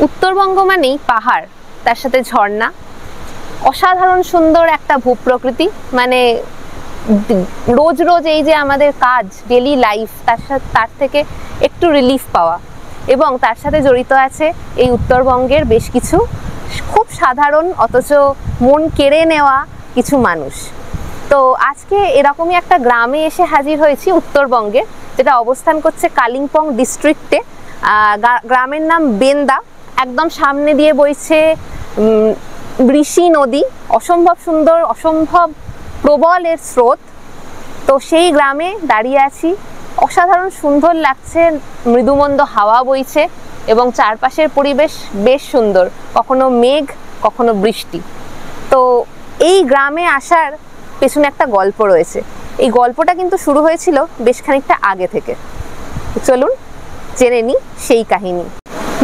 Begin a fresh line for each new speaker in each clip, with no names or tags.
উত্তরবঙ্গ মানেই পাহাড়, তার সাথে ঝর্ণা, অসাধারণ সুন্দর একটা ভূপ্রকৃতি। মানে রোজ রোজ এই যে আমাদের কাজ, ডেলি লাইফ, তার থেকে একটু রিলিফ পাওয়া, এবং তার সাথে জড়িত আছে এই উত্তরবঙ্গের বেশ কিছু খুব সাধারণ অথচ মন কেড়ে নেওয়া কিছু মানুষ। তো আজকে এরকমই একটা গ্রামে এসে হাজির হয়েছি উত্তরবঙ্গে, যেটা অবস্থান করছে কালিম্পং ডিস্ট্রিক্টে। গ্রামের নাম বেন্দা। একদম সামনে দিয়ে বইছে বৃষি নদী, অসম্ভব সুন্দর, অসম্ভব প্রবল এর স্রোত। তো সেই গ্রামে দাঁড়িয়ে আছি, অসাধারণ সুন্দর লাগছে, মৃদুমন্দ হাওয়া বইছে এবং চারপাশের পরিবেশ বেশ সুন্দর, কখনো মেঘ কখনো বৃষ্টি। তো এই গ্রামে আসার পেছনে একটা গল্প রয়েছে। এই গল্পটা কিন্তু শুরু হয়েছিল বেশ খানিকটা আগে থেকে। চলুন জেনে নিই সেই কাহিনী।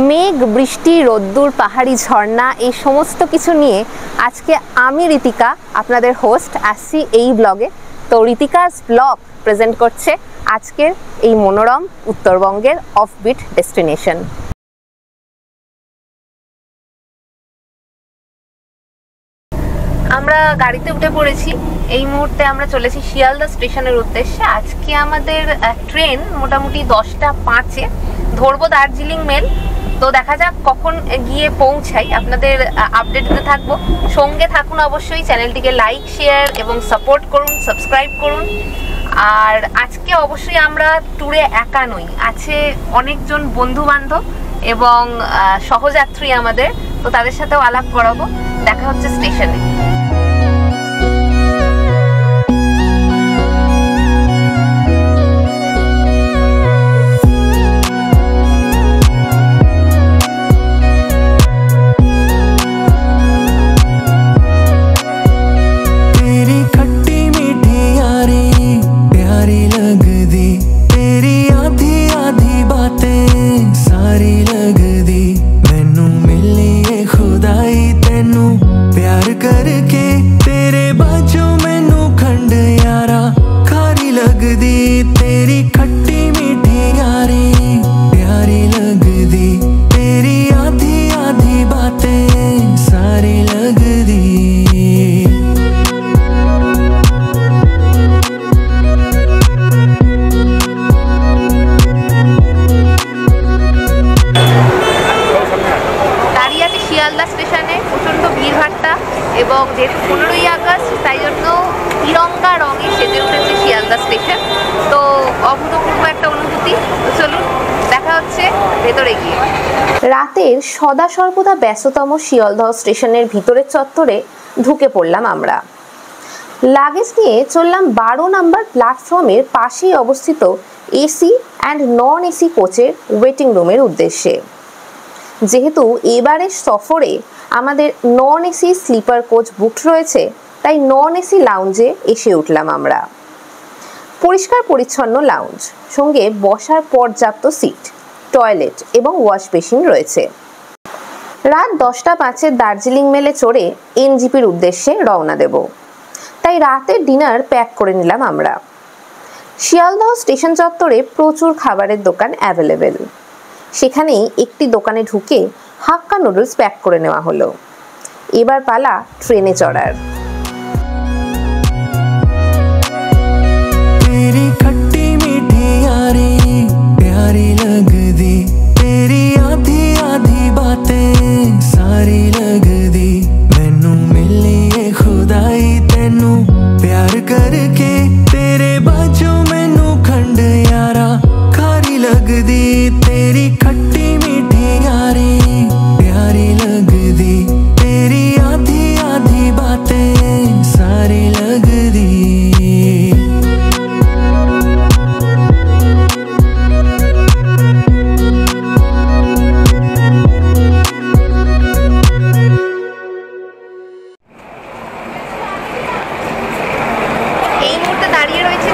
মেঘ, বৃষ্টি, রোদ্দুর, পাহাড়ি ঝর্ণা, এই সমস্ত কিছু নিয়ে আজকে আমি ঋতিকা, আপনাদের হোস্ট, আসছি এই ব্লগে। তো ঋতিকাস ব্লগ প্রেজেন্ট করছে আজকের এই মনোরম উত্তরবঙ্গের অফবিট ডেস্টিনেশন। আমরা গাড়িতে উঠে পড়েছি। এই মুহূর্তে আমরা চলেছি শিয়ালদা স্টেশনের উদ্দেশ্যে। আজকে আমাদের ট্রেন মোটামুটি 10:05-এ, ধরবো দার্জিলিং মেল। তো দেখা যাক কখন গিয়ে পৌঁছাই, আপনাদের আপডেট দিতে থাকবো। সঙ্গে থাকুন অবশ্যই, চ্যানেলটিকে লাইক, শেয়ার এবং সাপোর্ট করুন, সাবস্ক্রাইব করুন। আর আজকে অবশ্যই আমরা ট্যুরে একা নই, আছে অনেকজন বন্ধু বান্ধব এবং সহযাত্রী আমাদের। তো তাদের সাথেও আলাপ করাবো। দেখা হচ্ছে স্টেশনে। এবং যেহেতু 15ই আগস্ট, তাই জন্য তিরঙ্গা রঙে সেজে উঠেছে শিয়ালদা স্টেশন। তো অভূতপূর্ব একটা অনুভূতি। চলুন দেখা হচ্ছে ভেতরে গিয়ে। রাতের সদা সর্বদা ব্যস্ততম শিয়ালদহ স্টেশনের ভিতরের চত্বরে ঢুকে পড়লাম আমরা। লাগেজ নিয়ে চললাম 12 নম্বর প্ল্যাটফর্মের পাশেই অবস্থিত এসি অ্যান্ড নন এসি কোচের ওয়েটিং রুমের উদ্দেশ্যে। যেহেতু এবারের সফরে আমাদের non AC sleeper coach booked রয়েছে, তাই নন এসি লাউঞ্জে এসে উঠলাম আমরা। পরিষ্কার পরিচ্ছন্ন লাউঞ্জ, সঙ্গে বসার পর্যাপ্ত সিট, টয়লেট এবং ওয়াশ বেসিন রয়েছে। রাত 10:05-এ দার্জিলিং মেলে চড়ে এনজিপির উদ্দেশ্যে রওনা দেব, তাই রাতের ডিনার প্যাক করে নিলাম আমরা। শিয়ালদহ স্টেশন চত্বরে প্রচুর খাবারের দোকান অ্যাভেলেবেল। সেখানেই একটি দোকানে ঢুকে হাক্কা নুডলস প্যাক করে নেওয়া হলো। এবার পালা ট্রেনে চড়ার।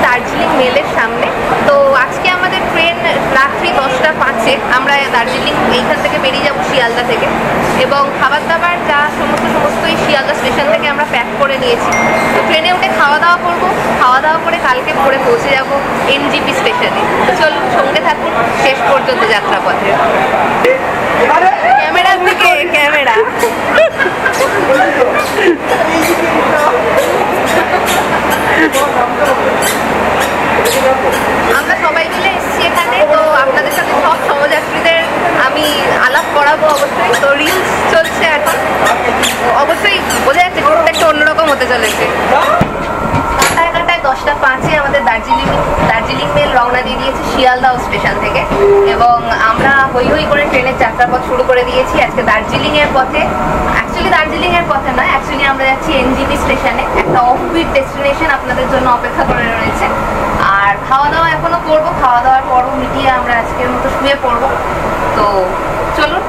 দার্জিলিং মেলের সামনে। তো আজকে আমাদের ট্রেন রাত্রি 10:05-এ। আমরা দার্জিলিং এইখান থেকে বেরিয়ে যাব শিয়ালদা থেকে, এবং খাবার দাবার যা সমস্তই শিয়ালদা স্টেশন থেকে আমরা প্যাক করে নিয়েছি। তো ট্রেনে উঠে খাওয়া দাওয়া করবো, খাওয়া দাওয়া করে কালকে ভোরে পৌঁছে যাব এনজিপি স্টেশনে। তো চলুন সঙ্গে থাকুন শেষ পর্যন্ত যাত্রাপথে। ক্যামেরা করাবো অবশ্যই। তো রিলস চলছে এখন, অবশ্যই বোঝা যাচ্ছে ঘুরতে একটু অন্যরকম হতে চলেছে। কাটায় কাটায় 10:05 আমাদের দার্জিলিং মেল রওনা দিয়ে দিয়েছে শিয়ালদাহ স্টেশন থেকে, এবং আমরা হই হই করে ট্রেনের যাত্রাপথ শুরু করে দিয়েছি আজকে দার্জিলিং এর পথে। দার্জিলিং এর পথে নয়, অ্যাকচুয়ালি আমরা যাচ্ছি এনজিপি স্টেশনে। একটা অফবিট ডেস্টিনেশন আপনাদের জন্য অপেক্ষা করে রয়েছে। আর খাওয়া দাওয়া এখনো করবো, খাওয়া দাওয়ার পরও মিটিয়ে আমরা আজকের মতো শুয়ে পড়বো। তো চলুন।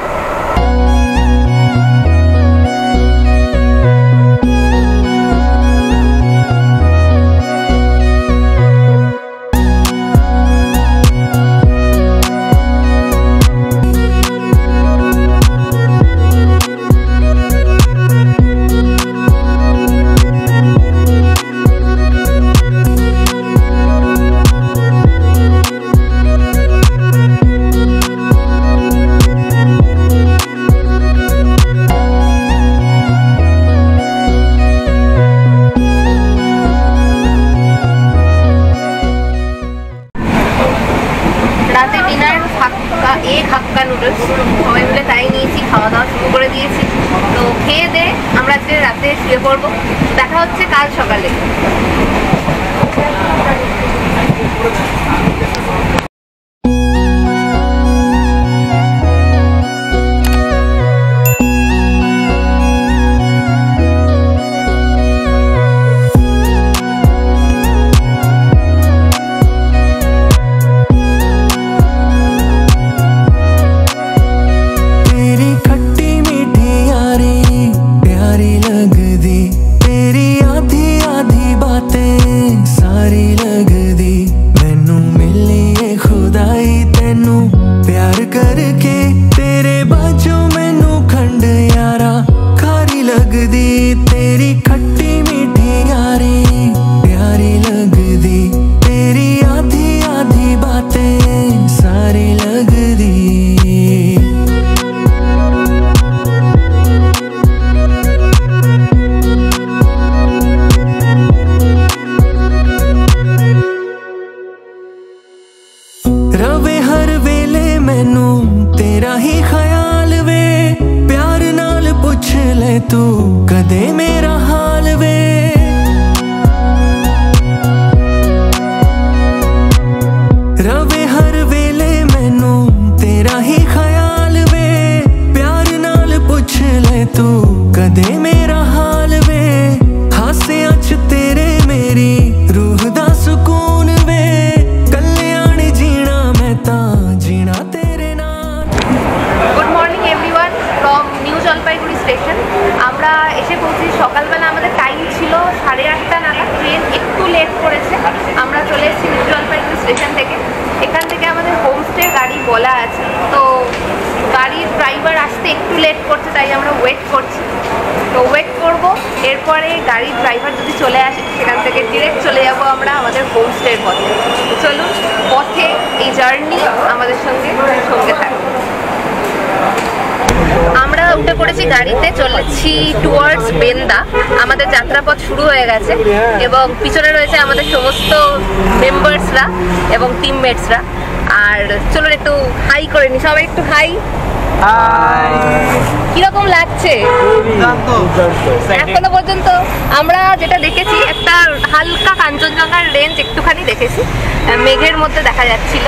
হাক্কা নুডলস সবাই মিলে তাই নিয়েছি, খাওয়া দাওয়া শুরু করে দিয়েছি। তো খেয়ে দে আমরা আজকে রাতে শুয়ে পড়বো। দেখা হচ্ছে কাল সকালে।
तू कदे मेरा हाल वे रवे हर वेले मैनू तेरा ही ख्याल वे प्यार नाल पुछ ले तू कदे मेरा हाल वे हासियां च तेरे मेरी रूह दा सुकून वे कल्याण जीना मैं तां जीना तेरे नाल।
Good morning everyone from new Jalpaiguri station. আমরা এসে পৌঁছি সকালবেলা, আমাদের টাইম ছিল 8:30 নাগাদ, ট্রেন একটু লেট করেছে। আমরা চলে এসেছি নিউ জলপাইগুড়ি স্টেশন থেকে। এখান থেকে আমাদের হোমস্টে গাড়ি বলা আছে, তো গাড়ির ড্রাইভার আসতে একটু লেট করছে, তাই আমরা ওয়েট করছি। তো ওয়েট করবো, এরপরে গাড়ির ড্রাইভার যদি চলে আসে সেখান থেকে ডিরেক্ট চলে যাব আমরা আমাদের হোমস্টের পথে। চলুন পথে এই জার্নি আমাদের সঙ্গে থাকবে। আমরা উঠে পড়েছি গাড়িতে, চলেছি টুয়ার্ডস বেন্দা। আমাদের যাত্রাপথ শুরু হয়ে গেছে এবং পিছনে রয়েছে আমাদের সমস্ত মেম্বার্সরা এবং টিমমেটসরা। আর চলুন একটু হাই করে নি, সবাই একটু হাই। কিরকম লাগছে? এখনো পর্যন্ত আমরা যেটা দেখেছি, একটা হালকা কাঞ্চনজঙ্ঘার রেঞ্জ একটুখানি দেখেছি, মেঘের মধ্যে দেখা যাচ্ছিল।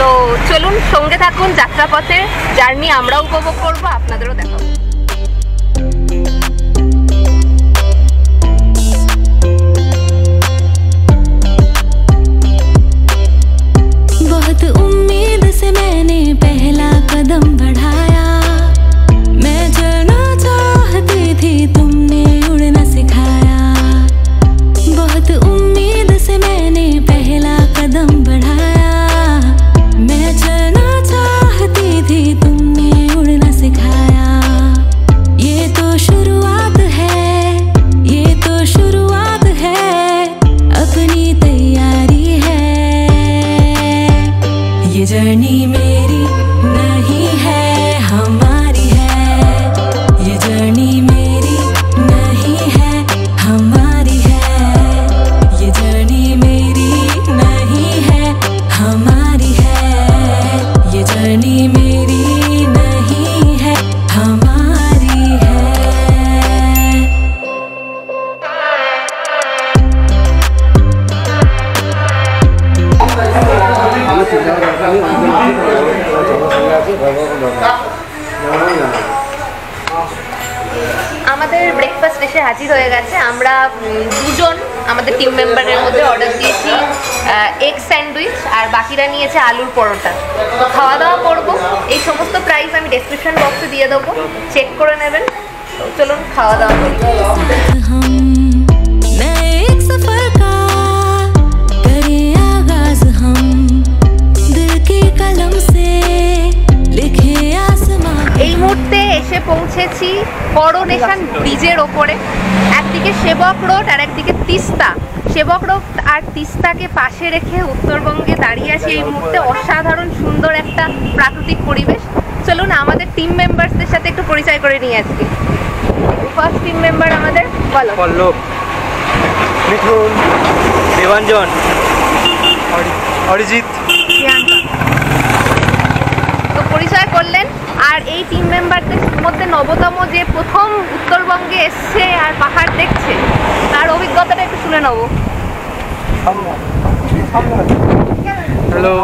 তো চলুন সঙ্গে থাকুন, যাত্রাপথে জার্নি আমরাও উপভোগ করবো, আপনাদেরও দেখাবো।
बहुत उम्मीद से मैंने पहला कदम बढ़ाया, मैं चलना चाहती थी तुमने उड़ना सिखाया। बहुत उम्मीद से मैंने पहला कदम बढ़ाया, मैं चलना चाहती थी तुमने उड़ना सिखाया। ये तो शुरुआत है, ये तो शुरुआत है, अपनी तैयारी है। ये जर्नी मेरी नहीं है, हम
এসে হাজির হয়ে গেছে। আমরা দুজন আমাদের টিম মেম্বারের মধ্যে অর্ডার দিয়েছি এগ স্যান্ডউইচ, আর বাকিরা নিয়েছে আলুর পরোটা। তো খাওয়া দাওয়া করবো। এই সমস্ত প্রাইস আমি ডেসক্রিপশন বক্সে দিয়ে দেবো, চেক করে নেবেন। তো চলুন খাওয়া দাওয়া করি। এই মুহূর্তে এসে পৌঁছেছি করোনেশন ব্রিজের ওপরে। একদিকে সেবক রোড আর একদিকে তিস্তা। সেবক রোড আর তিস্তাকে পাশে রেখে উত্তরবঙ্গে দাঁড়িয়ে আছি এই মুহূর্তে। অসাধারণ সুন্দর একটা প্রাকৃতিক পরিবেশ। চলুন আমাদের টিম মেম্বারসদের সাথে একটু পরিচয় করে নিয়ে আজকে। ফার্স্ট টিম মেম্বার আমাদের বলো।
পল্লব, মিঠুন, দেবাঞ্জন, অরিজিৎ।
তো পরিচয় করলেন। আর এই টিম মেম্বারদের মধ্যে নবতম যে প্রথম উত্তরবঙ্গে এসছে আর পাহাড় দেখছে, তার অভিজ্ঞতাটা একটু শুনে নেব।
হ্যালো,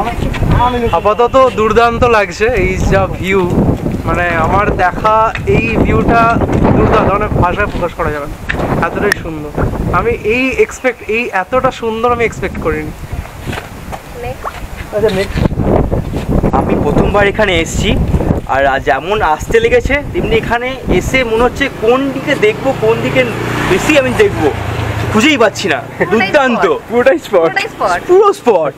আপাতত দুর্দান্ত লাগছে এই যা ভিউ, মানে আমার দেখা এই ভিউটা দুর্দান্ত, মানে ভাষায় প্রকাশ করা যাবে না, এতটাই সুন্দর। আমি এই এতটা সুন্দর আমি এক্সপেক্ট করিনি। আচ্ছা, নেক্সট।
আমি প্রথমবার এখানে এসেছি, আর যেমন আসতে লেগেছে তেমনি এখানে এসে মনে হচ্ছে কোন দিকে দেখবো, কোন দিকে বেশি আমি দেখবো খুঁজেই পাচ্ছি না। দুর্দান্ত, পুরোটাই স্পট, পুরো স্পট।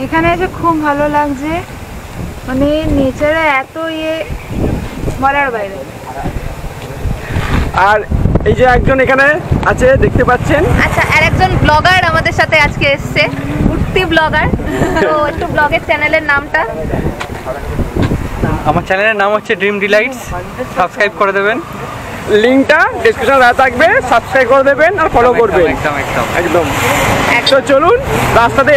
এখানে এসে খুব ভালো লাগছে, মানে নেচারে এত বলার বাইরে।
আর এই যে একজন এখানে আছে দেখতে পাচ্ছেন।
আচ্ছা, আর একজন ব্লগার আমাদের সাথে আজকে এসছে, উঠতি ব্লগার। তো একটু ব্লগের চ্যানেলের নামটা।
আমার চ্যানেলের নাম হচ্ছে ড্রিম ডিলাইটস, সাবস্ক্রাইব করে দেবেন, লিঙ্কটা ডেসক্রিপশনে দেওয়া থাকবে, সাবস্ক্রাইব করে দেবেন আর ফলো করবেন। একদম একদম একদম। তো চলুন রাস্তাতে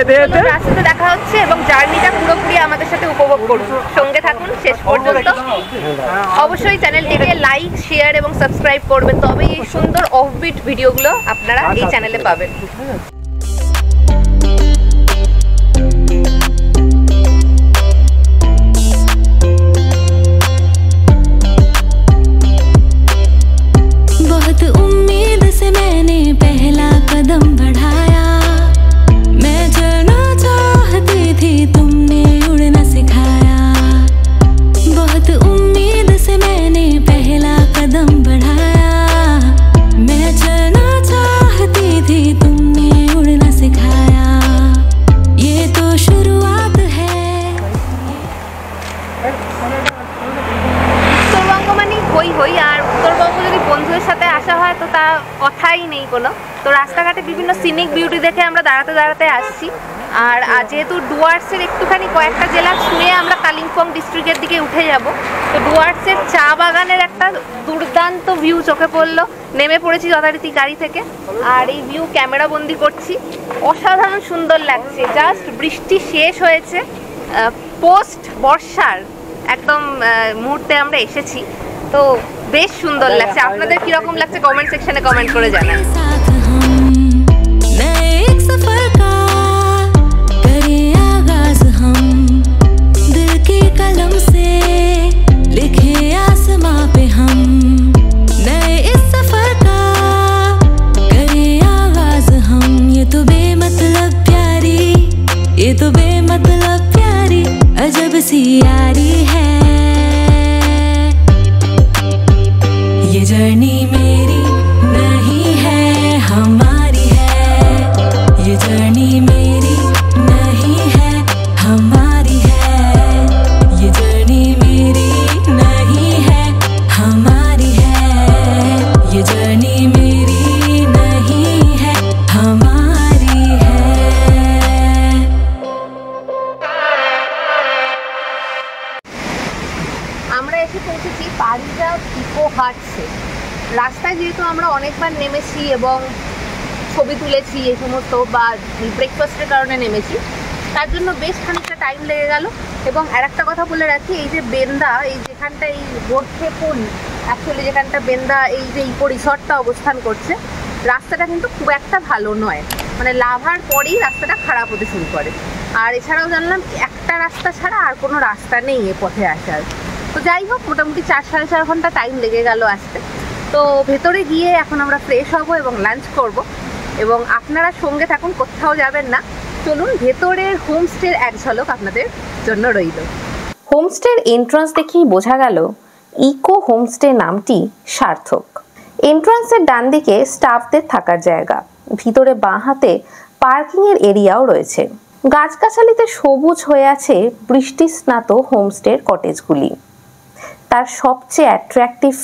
রাস্তাতে দেখা হচ্ছে এবং জার্নিটা পুরোপুরি আমাদের সাথে উপভোগ করুন। সঙ্গে থাকুন শেষ পর্যন্ত। অবশ্যই চ্যানেলটিকে লাইক, শেয়ার এবং সাবস্ক্রাইব করবেন, তবেই এই সুন্দর অফবিট ভিডিওগুলো আপনারা এই চ্যানেলে পাবেন।
बहुत उम्मीद से मैंने पहला कदम बढ़ाया, मैं चलना चाहती थी तुमने उड़ना सिखाया। बहुत उम्मीद से मैंने पहला कदम बढ़ाया, मैं चलना चाहती थी तुमने उड़ना सिखाया। ये तो शुरुआत है।
উত্তরবঙ্গ মানে হই হই, আর উত্তরবঙ্গ যদি বন্ধুদের সাথে আসা হয় তো তা কথাই নেই কোনো। তো রাস্তাঘাটে বিভিন্ন সিনিক বিউটি দেখে আমরা দাঁড়াতে দাঁড়াতে আসছি। আর যেহেতু ডুয়ার্সের একটুখানি কয়েকটা জেলা ছুঁয়ে আমরা কালিম্পং ডিস্ট্রিক্টের দিকে উঠে যাব, তো ডুয়ার্সের চা বাগানের একটা দুর্দান্ত ভিউ চোখে পড়লো। নেমে পড়েছি যথারীতি গাড়ি থেকে, আর এই ভিউ ক্যামেরা বন্দি করছি। অসাধারণ সুন্দর লাগছে। জাস্ট বৃষ্টি শেষ হয়েছে, পোস্ট বর্ষার একদম মুহূর্তে আমরা এসেছি। তো বেশ সুন্দর লাগছে। আপনাদের কিরকম লাগছে কমেন্ট সেকশনে কমেন্ট করে জানান।
ये तो बेमतलब प्यारी अजब सी यारी है। ये जर्नी मेरी नहीं है हमारी है, ये जर्नी मेरी नहीं है हमारी है, ये जर्नी मेरी नहीं है हमारी है, ये जर्नी मेरी नहीं है हमारी है।
আমরা এসে পৌঁছেছি পারিজাত ইকো হাটসে। রাস্তায় যেহেতু আমরা অনেকবার নেমেছি এবং ছবি তুলেছি এই সমস্ত, বা ব্রেকফাস্টের কারণে নেমেছি, তার জন্য বেশ খানিকটা টাইম লেগে গেল। এবং আর একটা কথা বলে রাখি, এই যে বেন্দা, এই যেখানটা এই গোর্খেপুল অ্যাকচুয়ালি যেখানটা বেন্দা এই যে ইকো রিসর্টটা অবস্থান করছে, রাস্তাটা কিন্তু খুব একটা ভালো নয়। মানে লাভার পরেই রাস্তাটা খারাপ হতে শুরু করে। আর এছাড়াও জানলাম একটা রাস্তা ছাড়া আর কোনো রাস্তা নেই এ পথে আসার। তো যাই হোক, মোটামুটি 4-4.5 ঘন্টা টাইম লেগে গেল আসতে। তো ভেতরে গিয়ে এখন আমরা ফ্রেশ হব এবং লাঞ্চ করব, এবং আপনারা সঙ্গে থাকুন, কোথাও যাবেন না। চলুন, ভেতরের হোমস্টের এক ঝলক আপনাদের জন্য রইল। হোমস্টের এন্ট্রান্স দেখেই বোঝা গেল ইকো হোমস্টে নামটি সার্থক। এন্ট্রান্সের ডান দিকে স্টাফদের থাকার জায়গা, ভিতরে বাঁ হাতে পার্কিংয়ের এরিয়াও রয়েছে। গাছগাছালিতে সবুজ হয়ে আছে বৃষ্টি স্নাত হোমস্টের কটেজগুলি। তার সবচেয়ে অ্যাট্রাকটিভ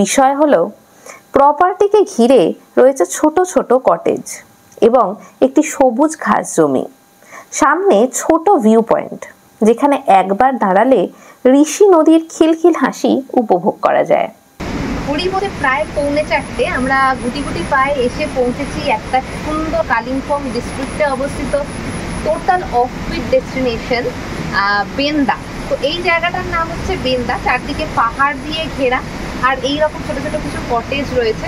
বিষয় হলো প্রপার্টিকে ঘিরে রয়েছে ছোট ছোট কটেজ এবং একটি সবুজ ঘাস জমি। সামনে ছোট ভিউ পয়েন্ট, যেখানে একবার দাঁড়ালে ঋষি নদীর খিলখিল হাসি উপভোগ করা যায়। ঘড়ি বলে প্রায় 3:45 আমরা গুটি গুটি পায়ে এসে পৌঁছেছি একটা সুন্দর কালিম্পং ডিস্ট্রিক্টে অবস্থিত টোটাল অফবিট ডেস্টিনেশন বেন্দা। তো এই জায়গাটার নাম হচ্ছে বেন্দা, চারদিকে পাহাড় দিয়ে ঘেরা, আর এইরকম ছোট ছোট কিছু কটেজ রয়েছে।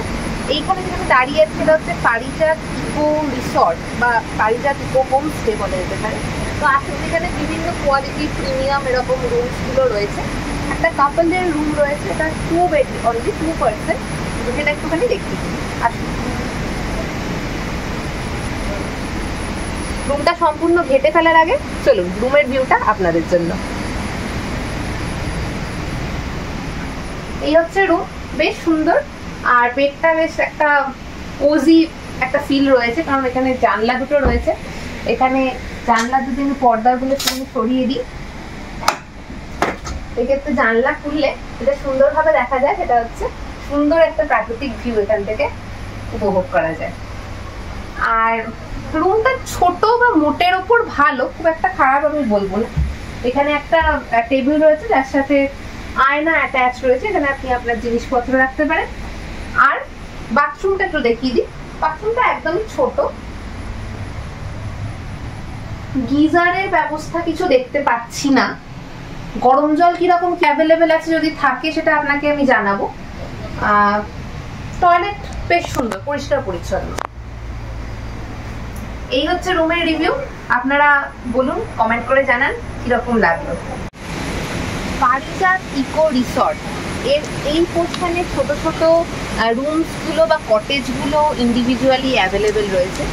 এইখানে যেখানে দাঁড়িয়ে আছে সেটা হচ্ছে পারিজাত ইকো রিসর্ট বা পারিজাত ইকো হোমস্টে বলা যেতে পারে। তো আসলে এখানে বিভিন্ন কোয়ালিটি প্রিমিয়াম এরকম রুমসগুলো রয়েছে। একটা কাপলের রুম রয়েছে, এটা 2 বেড, অনলি 2 পার্সন, সেটা একটুখানি দেখি। আসুন, রুমটা সম্পূর্ণ ঘেটে ফেলার আগে চলুন রুমের ভিউটা আপনাদের জন্য। এই হচ্ছে রুম, বেশ সুন্দর, আর বেডটা বেশ একটা কোজি একটা ফিল রয়েছে, কারণ এখানে জানলা দুটো রয়েছে। এখানে জানলা দুটো আমি পর্দাগুলো সরিয়ে দিই, এক্ষেত্রে জানলা খুললে যেটা সুন্দরভাবে দেখা যায় সেটা হচ্ছে সুন্দর একটা প্রাকৃতিক ভিউ এখান থেকে উপভোগ করা যায়। আর রুমটা ছোট বা মোটের ওপর ভালো, খুব একটা খারাপ আমি বলবো না। এখানে একটা টেবিল রয়েছে যার সাথে আয়না অ্যাটাচ রয়েছে, এখানে আপনি আপনার জিনিসপত্র রাখতে পারেন। আর বাথরুমটা একটু দেখিয়ে দিই, বাথরুমটা একদমই ছোট, গিজারের ব্যবস্থা কিছু দেখতে পাচ্ছি না। গরম জল কিরকম অ্যাভেলেবেল আছে, যদি থাকে সেটা আপনাকে আমি জানাবো। টয়লেট বেশ সুন্দর, পরিষ্কার পরিচ্ছন্ন। এই হচ্ছে রুমের রিভিউ, আপনারা বলুন, কমেন্ট করে জানান কিরকম লাগলো। পারিজাত ইকো রিসর্ট এর এই পোর্শনে ছোট ছোট রুমসগুলো বা কটেজগুলো ইন্ডিভিজুয়ালি অ্যাভেলেবেল রয়েছে।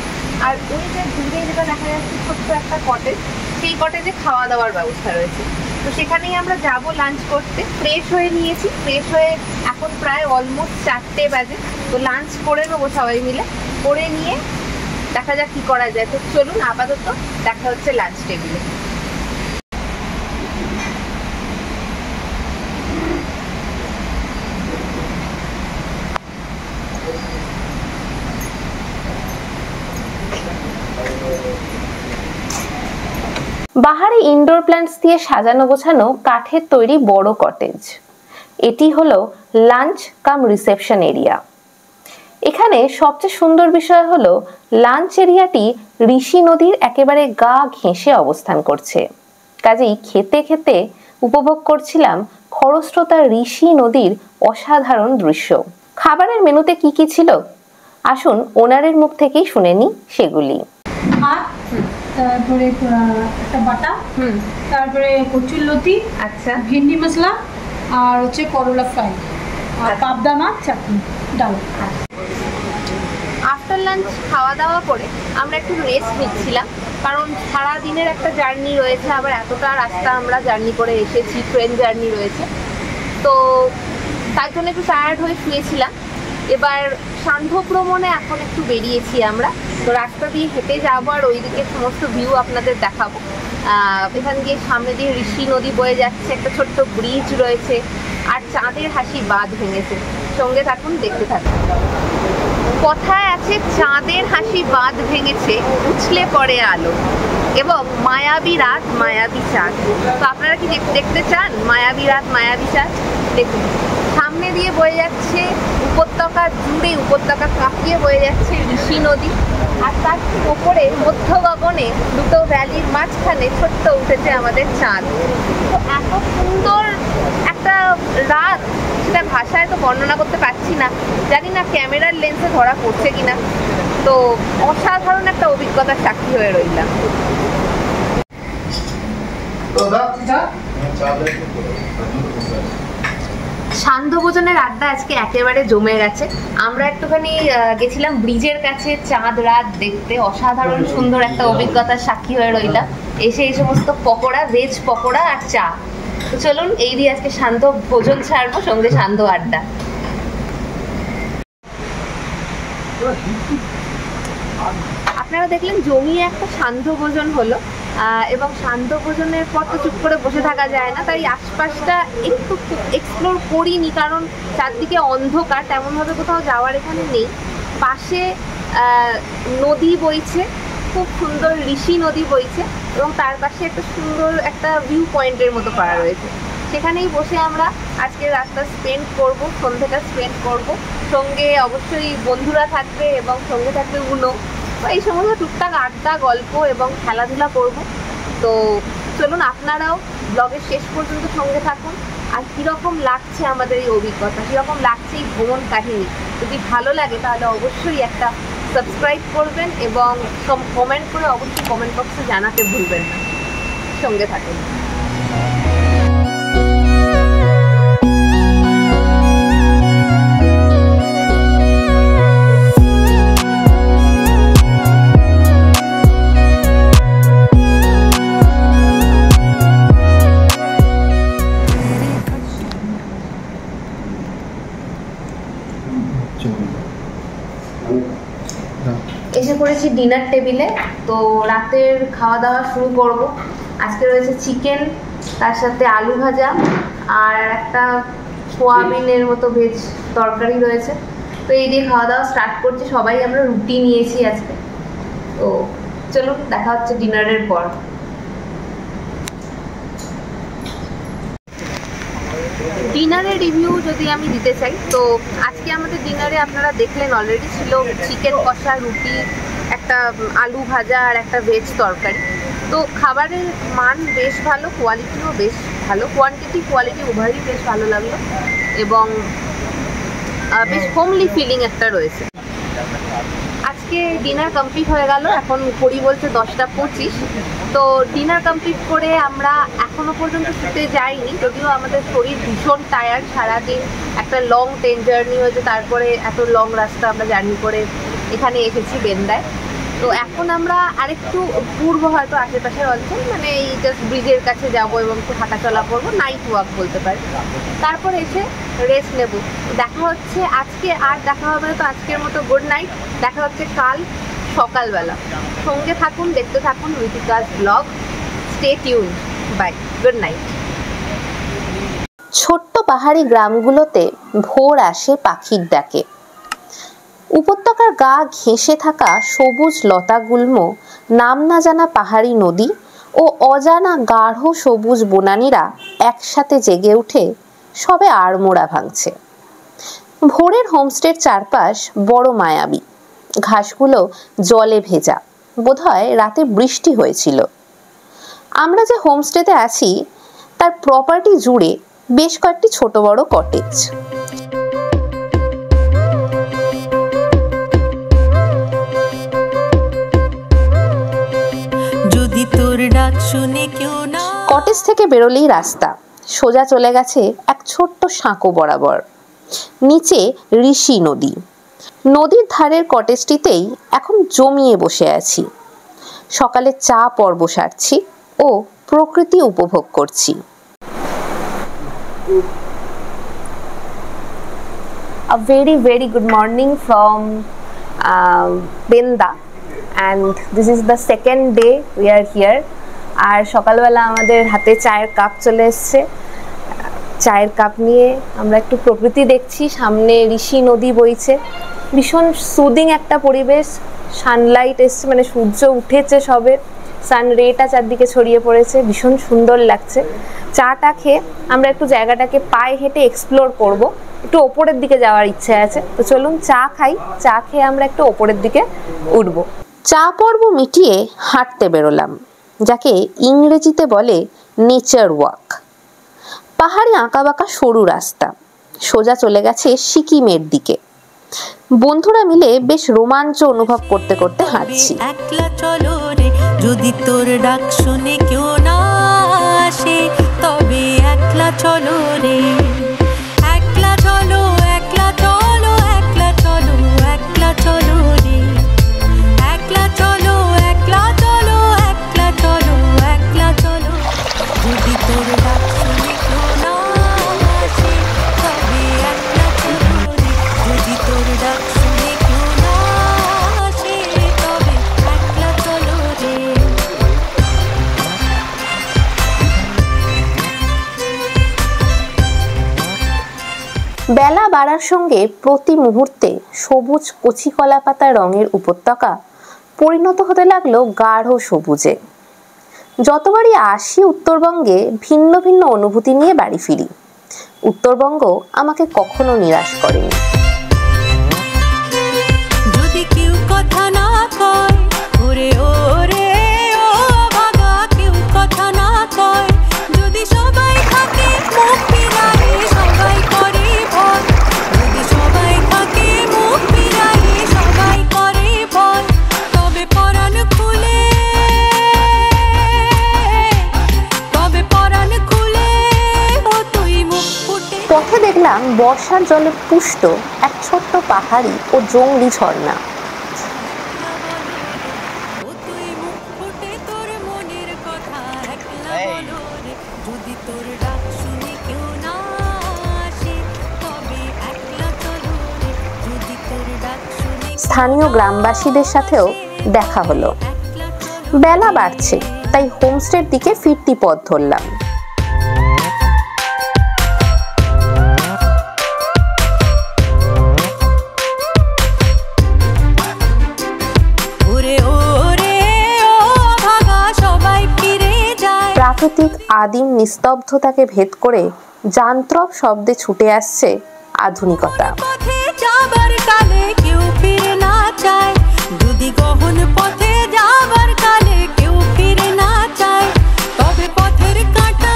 আর ওই যে দূরে যেটা দেখা যাচ্ছে ছোট্ট একটা কটেজ, সেই কটেজে খাওয়া দাওয়ার ব্যবস্থা রয়েছে। তো সেখানেই আমরা যাব লাঞ্চ করতে। ফ্রেশ হয়ে নিয়েছি, ফ্রেশ হয়ে এখন প্রায় অলমোস্ট 4টে বাজে। তো লাঞ্চ করে নেবো সবাই মিলে, করে নিয়ে দেখা যাক কি করা যায়। তো চলুন, আপাতত দেখা হচ্ছে লাঞ্চ টেবিলে। বাহারে ইনডোর প্ল্যান্টস দিয়ে সাজানো গোছানো কাঠের তৈরি বড় কটেজ। এটি হলো লাঞ্চ কাম রিসেপশন এরিয়া। এখানে সবচেয়ে সুন্দর বিষয় হলো লাঞ্চ এরিয়াটি ঋষি নদীর একেবারে গা ঘেঁষে অবস্থান করছে। কাজেই খেতে খেতে উপভোগ করছিলাম খরস্রোতা ঋষি নদীর অসাধারণ দৃশ্য। খাবারের মেনুতে কি কি ছিল আসুন ওনারের মুখ থেকেই শুনে নিই সেগুলি।
তারপরে একটা বাটা, তারপরে কচুর লতি,
আচ্ছা,
ভেন্ডি মশলা, আর হচ্ছে করলা ফ্রাই, আর পাবদা মাছ, চাটনি, ডাল।
আফটার লাঞ্চ খাওয়া দাওয়া করে আমরা একটু রেস্ট নিচ্ছিলাম, কারণ সারা দিনের একটা জার্নি রয়েছে, আবার এতটা রাস্তা আমরা জার্নি করে এসেছি, ট্রেন জার্নি রয়েছে, তো তার জন্য একটু টায়ার্ড হয়ে শুয়েছিলাম। এবার সান্ধ্য ভ্রমণে এখন একটু বেরিয়েছি আমরা, তো রাস্তা দিয়ে হেঁটে যাবো আর ওইদিকে সমস্ত ভিউ আপনাদের দেখাবো। এখান দিয়ে সামনে দিয়ে ঋষি নদী বয়ে যাচ্ছে, একটা ছোট্ট ব্রিজ রয়েছে, আর চাঁদের হাসি বাঁধ ভেঙেছে। সঙ্গে থাকুন, দেখতে থাকুন। কথায় আছে চাঁদের হাসি বাঁধ ভেঙেছে, উছলে পড়ে আলো, এবং মায়াবী রাত মায়াবী চাঁদ। তো আপনারা কি দেখতে চান মায়াবী রাত মায়াবী চাঁদ? দেখুন, সামনে দিয়ে বয়ে যাচ্ছে উপত্যকা জুড়ে, উপত্যকা কাঁপিয়ে বয়ে যাচ্ছে ঋষি নদী, আর তার ঠিক ওপরে মধ্য গগনে দুটো ভ্যালির মাঝখানে ছোট্ট উঠেছে আমাদের চাঁদ। তো এত সুন্দর একটা রাত, সেটা ভাষায় তো বর্ণনা করতে পারছি না, জানি না ক্যামেরার লেন্সে ধরা পড়ছে কিনা। তো অসাধারণ একটা অভিজ্ঞতার সাক্ষী হয়ে রইলাম। সান্ধ্য ভোজনের আড্ডা আজকে একেবারে জমে গেছে। আমরা একটুখানি গেছিলাম ব্রিজের কাছে চাঁদ রাত দেখতে, অসাধারণ সুন্দর একটা অভিজ্ঞতার সাক্ষী হয়ে রইলাম। এসে এই সমস্ত পকোড়া, ভেজ পকোড়া আর চা। তো চলুন এই দিয়ে আজকে সান্ধ্য ভোজন ছাড়বো, সঙ্গে সান্ধ্য আড্ডা। আপনারা দেখলেন জমিয়ে একটা সান্ধ্য ভোজন হলো, এবং সান্ধ্য ভোজনের পর তো চুপ করে বসে থাকা যায় না, তাই আশপাশটা একটু এক্সপ্লোর করিনি, কারণ চারদিকে অন্ধকার, তেমনভাবে কোথাও যাওয়ার এখানে নেই। পাশে নদী বইছে, খুব সুন্দর ঋষি নদী বইছে, এবং তার পাশে একটা সুন্দর একটা ভিউ পয়েন্টের মতো করা রয়েছে। সেখানেই বসে আমরা আজকের রাতটা স্পেন্ড করব, সন্ধ্যেটা স্পেন্ড করব। সঙ্গে অবশ্যই বন্ধুরা থাকবে এবং সঙ্গে থাকবে উনো, এই সমস্ত টুকটাক আড্ডা, গল্প এবং খেলাধুলা করব। তো চলুন আপনারাও ব্লগের শেষ পর্যন্ত সঙ্গে থাকুন। আর কীরকম লাগছে আমাদের এই অভিজ্ঞতা, কীরকম লাগছে এই ভ্রমণ কাহিনী, যদি ভালো লাগে তাহলে অবশ্যই একটা সাবস্ক্রাইব করবেন এবং কমেন্ট করে অবশ্যই কমেন্ট বক্সে জানাতে ভুলবেন না। সঙ্গে থাকুন। এসে পড়েছি ডিনার টেবিলে। তো রাতের খাওয়া দাওয়া শুরু করব। আজকে রয়েছে চিকেন, তার সাথে আলু ভাজা আর একটা সোয়াবিনের মতো ভেজ তরকারি রয়েছে। তো এই দিয়ে খাওয়া দাওয়া স্টার্ট করছি। সবাই আমরা রুটি নিয়েছি আজকে। তো চলুন দেখা হচ্ছে ডিনারের পর। ডিনারের রিভিউ যদি আমি দিতে চাই, তো আজকে আমাদের ডিনারে আপনারা দেখলেন অলরেডি ছিল চিকেন কষা, রুটি, একটা আলু ভাজা আর একটা ভেজ তরকারি। তো খাবারের মান বেশ ভালো, কোয়ালিটিও বেশ ভালো, কোয়ান্টিটি কোয়ালিটি উভয়ই বেশ ভালো লাগলো, এবং বেশ হোমলি ফিলিং একটা রয়েছে। আজকে ডিনার কমপ্লিট হয়ে গেল, এখন ঘড়ি বলছে 10:25। তো ডিনার কমপ্লিট করে আমরা এখনো পর্যন্ত শুতে যাইনি, যদিও আমাদের শরীর ভীষণ টায়ার্ড, সারাদিন একটা লং ট্রেন জার্নি হয়েছে, তারপরে এত লং রাস্তা আমরা জার্নি করে এখানে এসেছি বেন্দায়। তো এখন আমরা আরেকটু ঘুরবো হয়তো আশেপাশের অঞ্চল, মানে এই জাস্ট ব্রিজের কাছে যাবো এবং একটু হাঁটাচলা করবো, নাইট ওয়াক বলতে পারি। তারপর এসে রেস্ট নেব। দেখা হচ্ছে আজকে, আর দেখা হবে না, তো আজকের মতো গুড নাইট। দেখা হচ্ছে কাল সকালবেলা। সঙ্গে থাকুন, দেখতে থাকুন Ritika's blog. Stay tune, bye, good night.
ছোট্ট পাহাড়ি গ্রামগুলোতে ভোর আসে পাখির ডাকে। উপত্যকার গা ঘেঁষে থাকা সবুজ লতাগুল্ম, নাম না জানা পাহাড়ি নদী ও অজানা গাঢ় সবুজ বনানীরা একসাথে জেগে উঠে সবে আড়মোড়া ভাঙছে। ভোরের হোমস্টের চারপাশ বড় মায়াবী, ঘাসগুলো জলে ভেজা, বোধহয় রাতে বৃষ্টি হয়েছিল। আমরা যে হোমস্টেতে আছি তার প্রপার্টি জুড়ে বেশ কয়েকটি ছোট বড় কটেজ। কটেজ থেকে বেরোলেই রাস্তা সোজা চলে গেছে এক ছোট্ট সাঁকো বরাবর। নিচে ঋষি নদী। নদীর ধারের কটেজটিতেই এখন জমিয়ে বসে আছি। সকালে চা পর্ব সারছি ও প্রকৃতি উপভোগ করছি।
A very good morning from Benda, and this is the second day we are here. আর সকালবেলা আমাদের হাতে চায়ের কাপ চলে এসছে। চায়ের কাপ নিয়ে আমরা একটু প্রকৃতি দেখছি। সামনে ঋষি নদী বইছে, ভীষণ সুদিং একটা পরিবেশ। সানলাইট এসছে, মানে সূর্য উঠেছে সবে, সান রেটা চারদিকে ছড়িয়ে পড়েছে, ভীষণ সুন্দর লাগছে। চাটা খেয়ে আমরা একটু জায়গাটাকে পায়ে হেঁটে এক্সপ্লোর করব, একটু ওপরের দিকে যাওয়ার ইচ্ছে আছে। তো চলুন চা খাই, চা খেয়ে আমরা একটু ওপরের দিকে উঠব।
চা পর্ব মিটিয়ে হাঁটতে বেরোলাম, যাকে ইংরেজিতে বলে নেচার ওয়াক। পাহাড়ি আঁকাবাঁকা সরু রাস্তা সোজা চলে গেছে সিকিমের দিকে। বন্ধুরা মিলে বেশ রোমাঞ্চ অনুভব করতে করতে হাঁটছি।
একলা চলো রে, যদি তোর ডাক শুনে কেউ না আসে তবে একলা চলো রে, একলা চলো, একলা চলো, একলা চলো, একলা চলো রে, একলা চলো, একলা চলো, একলা চলো, একলা চলো। যদি তোর ডাক শুনে কেউ না আসে তবে একলা চলো রে, যদি তোর ডাক শুনে কেউ না আসে তবে একলা চলো রে।
বেলা বাড়ার সঙ্গে প্রতি মুহূর্তে সবুজ কচি কলা পাতা রঙের উপত্যকা পরিণত হতে লাগলো গাঢ় সবুজে। যতবারই আসি উত্তরবঙ্গে ভিন্ন ভিন্ন অনুভূতি নিয়ে বাড়ি ফিরি। উত্তরবঙ্গ আমাকে কখনো নিরাশ করেনি।
যদি কেউ কথা না কয় ওরে ওরে ও ভাগা, কেউ কথা না কয়, যদি সবাই থাকে মুখ ফিরাই সবাই করে ভয়, যদি সবাই থাকে মুখ ফিরাই সবাই করে ভয়, তবে পরাণ খুলে, তবে পরাণ খুলে ও তুই মুখ ফুটে।
পথে দেখলাম বর্ষার জলে পুষ্ট এক ছোট্ট পাহাড়ি ও জংলি ঝর্ণা।
ও তুই মুখ ফুটে তোর মনের কথা একলা বলো রে, যদি তোর ডাক শুনে কেউ না আসে তবে একলা চলো রে, যদি তোর ডাক শুনে
স্থানীয় গ্রামবাসীদের সাথেও দেখা হলো।
একলা চলো।
বেলা বাড়ছে, তাই হোমস্টের দিকে ফিরতি পথ ধরলাম।
ওরে ওরে ও ভাগা সবাই ফিরে যায়।
প্রাকৃতিক আদিম নিস্তব্ধতাকে ভেদ করে যান্ত্রক শব্দে ছুটে আসছে আধুনিকতা।
পথে যাবার কালে কেউ ফিরে না চায়, যদি গহন পথে যাবার কালে কেউ ফিরে না চায়, তবে পথের কাঁটা,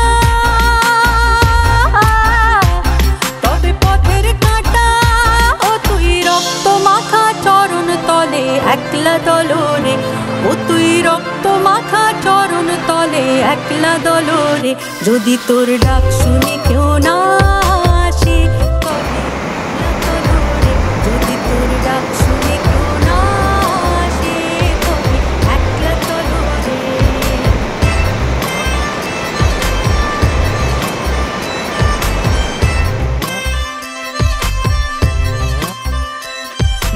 তবে পথের কাঁটা ও তুই রক্ত মাখা চরণ তলে একলা দলো রে, ও তুই রক্ত মাখা চরণ তলে একলা দলো রে, যদি তোর ডাক শুনে কেউ না আসে তবে একলা দলো রে, যদি তোর ডাক শুনে কেউ না আসে তবে একলা দলো রে।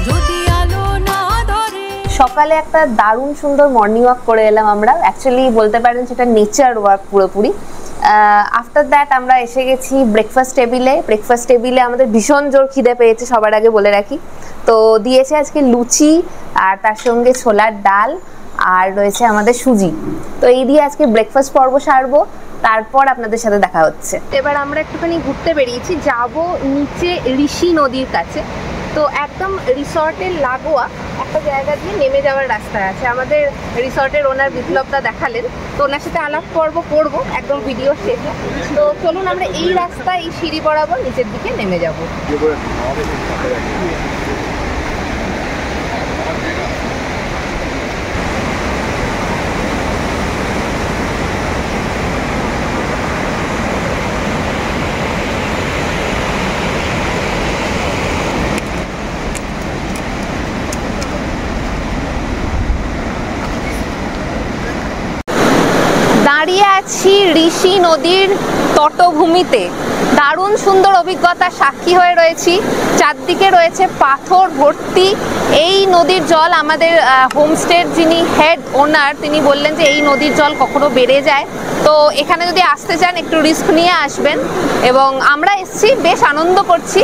যদি আলো না ধরে
সকালে একটা দারুণ সুন্দর মর্নিং ওয়াক করে এলাম আমরা। অ্যাকচুয়ালি বলতে পারেন সেটা নেচার ওয়াক পুরোপুরি। আফটার দ্যাট আমরা এসে গেছি ব্রেকফাস্ট টেবিলে। ব্রেকফাস্ট টেবিলে আমাদের ভীষণ জোর খিদে পেয়েছে, সবার আগে বলে রাখি। তো দিয়েছে আজকে লুচি আর তার সঙ্গে ছোলার ডাল আর রয়েছে আমাদের সুজি। তো এই দিয়ে আজকে ব্রেকফাস্ট পর্ব সারবো, তারপর আপনাদের সাথে দেখা হচ্ছে। এবার আমরা একটুখানি ঘুরতে বেরিয়েছি, যাব নিচে ঋষি নদীর কাছে। তো একদম রিসর্টের লাগোয়া একটা জায়গা দিয়ে নেমে যাওয়ার রাস্তা আছে। আমাদের রিসর্টের ওনার বিপ্লবদা দেখালেন, তো ওনার সাথে আলাপ পর্ব করবো একদম ভিডিও শেষে। তো চলুন আমরা এই রাস্তা, এই সিঁড়ি বরাবর নিচের দিকে নেমে যাব। দাঁড়িয়ে আছি ঋষি নদীর তটভূমিতে। দারুণ সুন্দর অভিজ্ঞতার সাক্ষী হয়ে রয়েছি। চারদিকে রয়েছে পাথর ভর্তি। এই নদীর জল, আমাদের হোমস্টের যিনি হেড ওনার, তিনি বললেন যে এই নদীর জল কখনো বেড়ে যায়, তো এখানে যদি আসতে চান একটু রিস্ক নিয়ে আসবেন। এবং আমরা এসছি, বেশ আনন্দ করছি।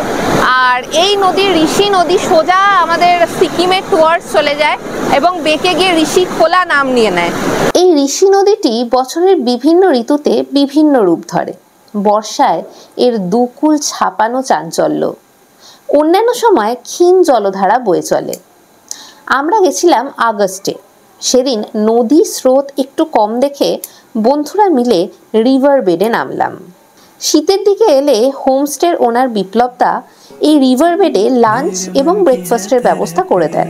আর এই নদী, ঋষি নদী, সোজা আমাদের সিকিমের টুয়ার্ডস চলে যায় এবং বেঁকে গিয়ে ঋষি খোলা নাম নিয়ে নেয়।
এই ঋষি নদীটি বছরের বিভিন্ন ঋতুতে বিভিন্ন রূপ ধরে। বর্ষায় এর দুকুল ছাপানো চাঞ্চল্য, অন্যান্য সময় ক্ষীণ জলধারা বয়ে চলে। আমরা গেছিলাম আগস্টে। সেদিন নদী স্রোত একটু কম দেখে বন্ধুরা মিলে রিভার বেডে নামলাম। শীতের দিকে এলে হোমস্টের ওনার বিপ্লবদা এই রিভার বেডে লাঞ্চ এবং ব্রেকফাস্টের ব্যবস্থা করে দেন।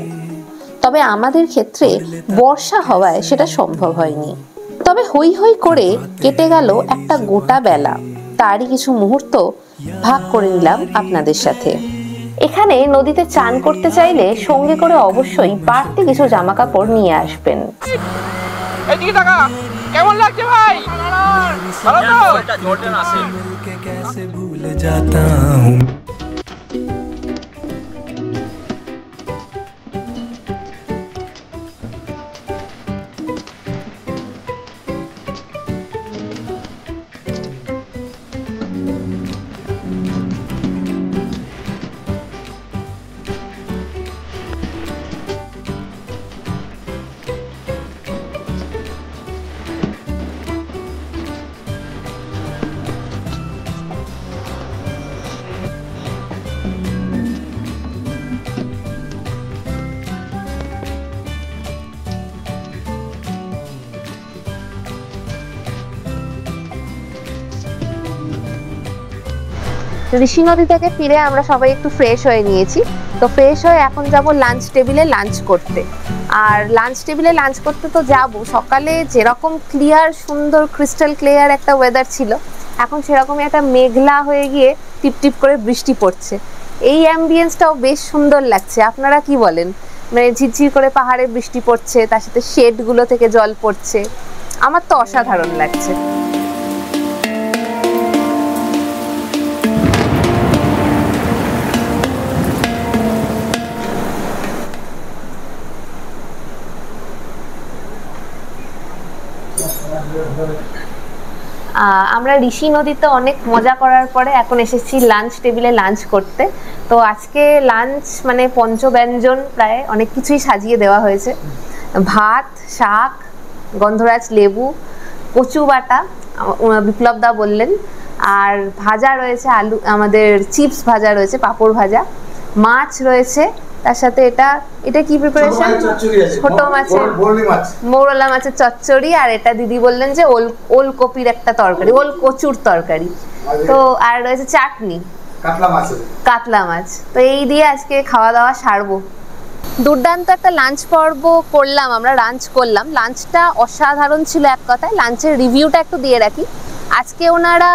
তবে আমাদের ক্ষেত্রে বর্ষা হওয়ায় সেটা সম্ভব হয়নি। তবে হই হই করে কেটে গেল একটা গোটা বেলা। তারই কিছু মুহূর্ত ভাগ করে নিলাম আপনাদের সাথে। এখানে নদীতে চান করতে চাইলে সঙ্গে করে অবশ্যই বাড়তি কিছু জামা কাপড় নিয়ে আসবেন।
কেমন লাগছে ভাই? ভালো তো?
कैसे भूल जाता हूँ।
ঋষি নদী থেকে ফিরে আমরা সবাই একটু ফ্রেশ হয়ে নিয়েছি। তো ফ্রেশ হয়ে এখন যাব লাঞ্চ টেবিলে লাঞ্চ করতে। আর লাঞ্চ টেবিলে লাঞ্চ করতে তো যাব, সকালে যেরকম ক্লিয়ার সুন্দর ক্রিস্টাল ক্লিয়ার একটা ওয়েদার ছিল, এখন সেরকমই একটা মেঘলা হয়ে গিয়ে টিপ টিপ করে বৃষ্টি পড়ছে। এই অ্যাম্বিয়েন্সটাও বেশ সুন্দর লাগছে, আপনারা কি বলেন? মানে ঝিরঝির করে পাহাড়ে বৃষ্টি পড়ছে, তার সাথে শেডগুলো থেকে জল পড়ছে, আমার তো অসাধারণ লাগছে। আমরা ঋষি নদীতে অনেক মজা করার পরে এখন এসেছি লাঞ্চ টেবিলে লাঞ্চ করতে। তো আজকে লাঞ্চ মানে পঞ্চব্যঞ্জন, প্রায় অনেক কিছুই সাজিয়ে দেওয়া হয়েছে। ভাত, শাক, গন্ধরাজ লেবু, কচু বাটা বিপ্লব দা বললেন, আর ভাজা রয়েছে আলু, আমাদের চিপস ভাজা রয়েছে, পাঁপড় ভাজা, মাছ রয়েছে, তার সাথে এটা কি প্রিপারেশন? ছোট মাছের মৌরলা মাছের চচ্চড়ি, আর এটা দিদি বললেন যে ওলকপির একটা তরকারি, ওল কচুর তরকারি, তো আর রয়েছে চাটনি, কাতলা মাছ। তো এই দিয়ে আজকে খাওয়া দাওয়া সারবো। দুর্দান্ত একটা লাঞ্চ পর্ব করলাম, আমরা লাঞ্চ করলাম। লাঞ্চটা অসাধারণ ছিল এক কথায়। লাঞ্চের রিভিউটা একটু দিয়ে রাখি। আজকে ওনারা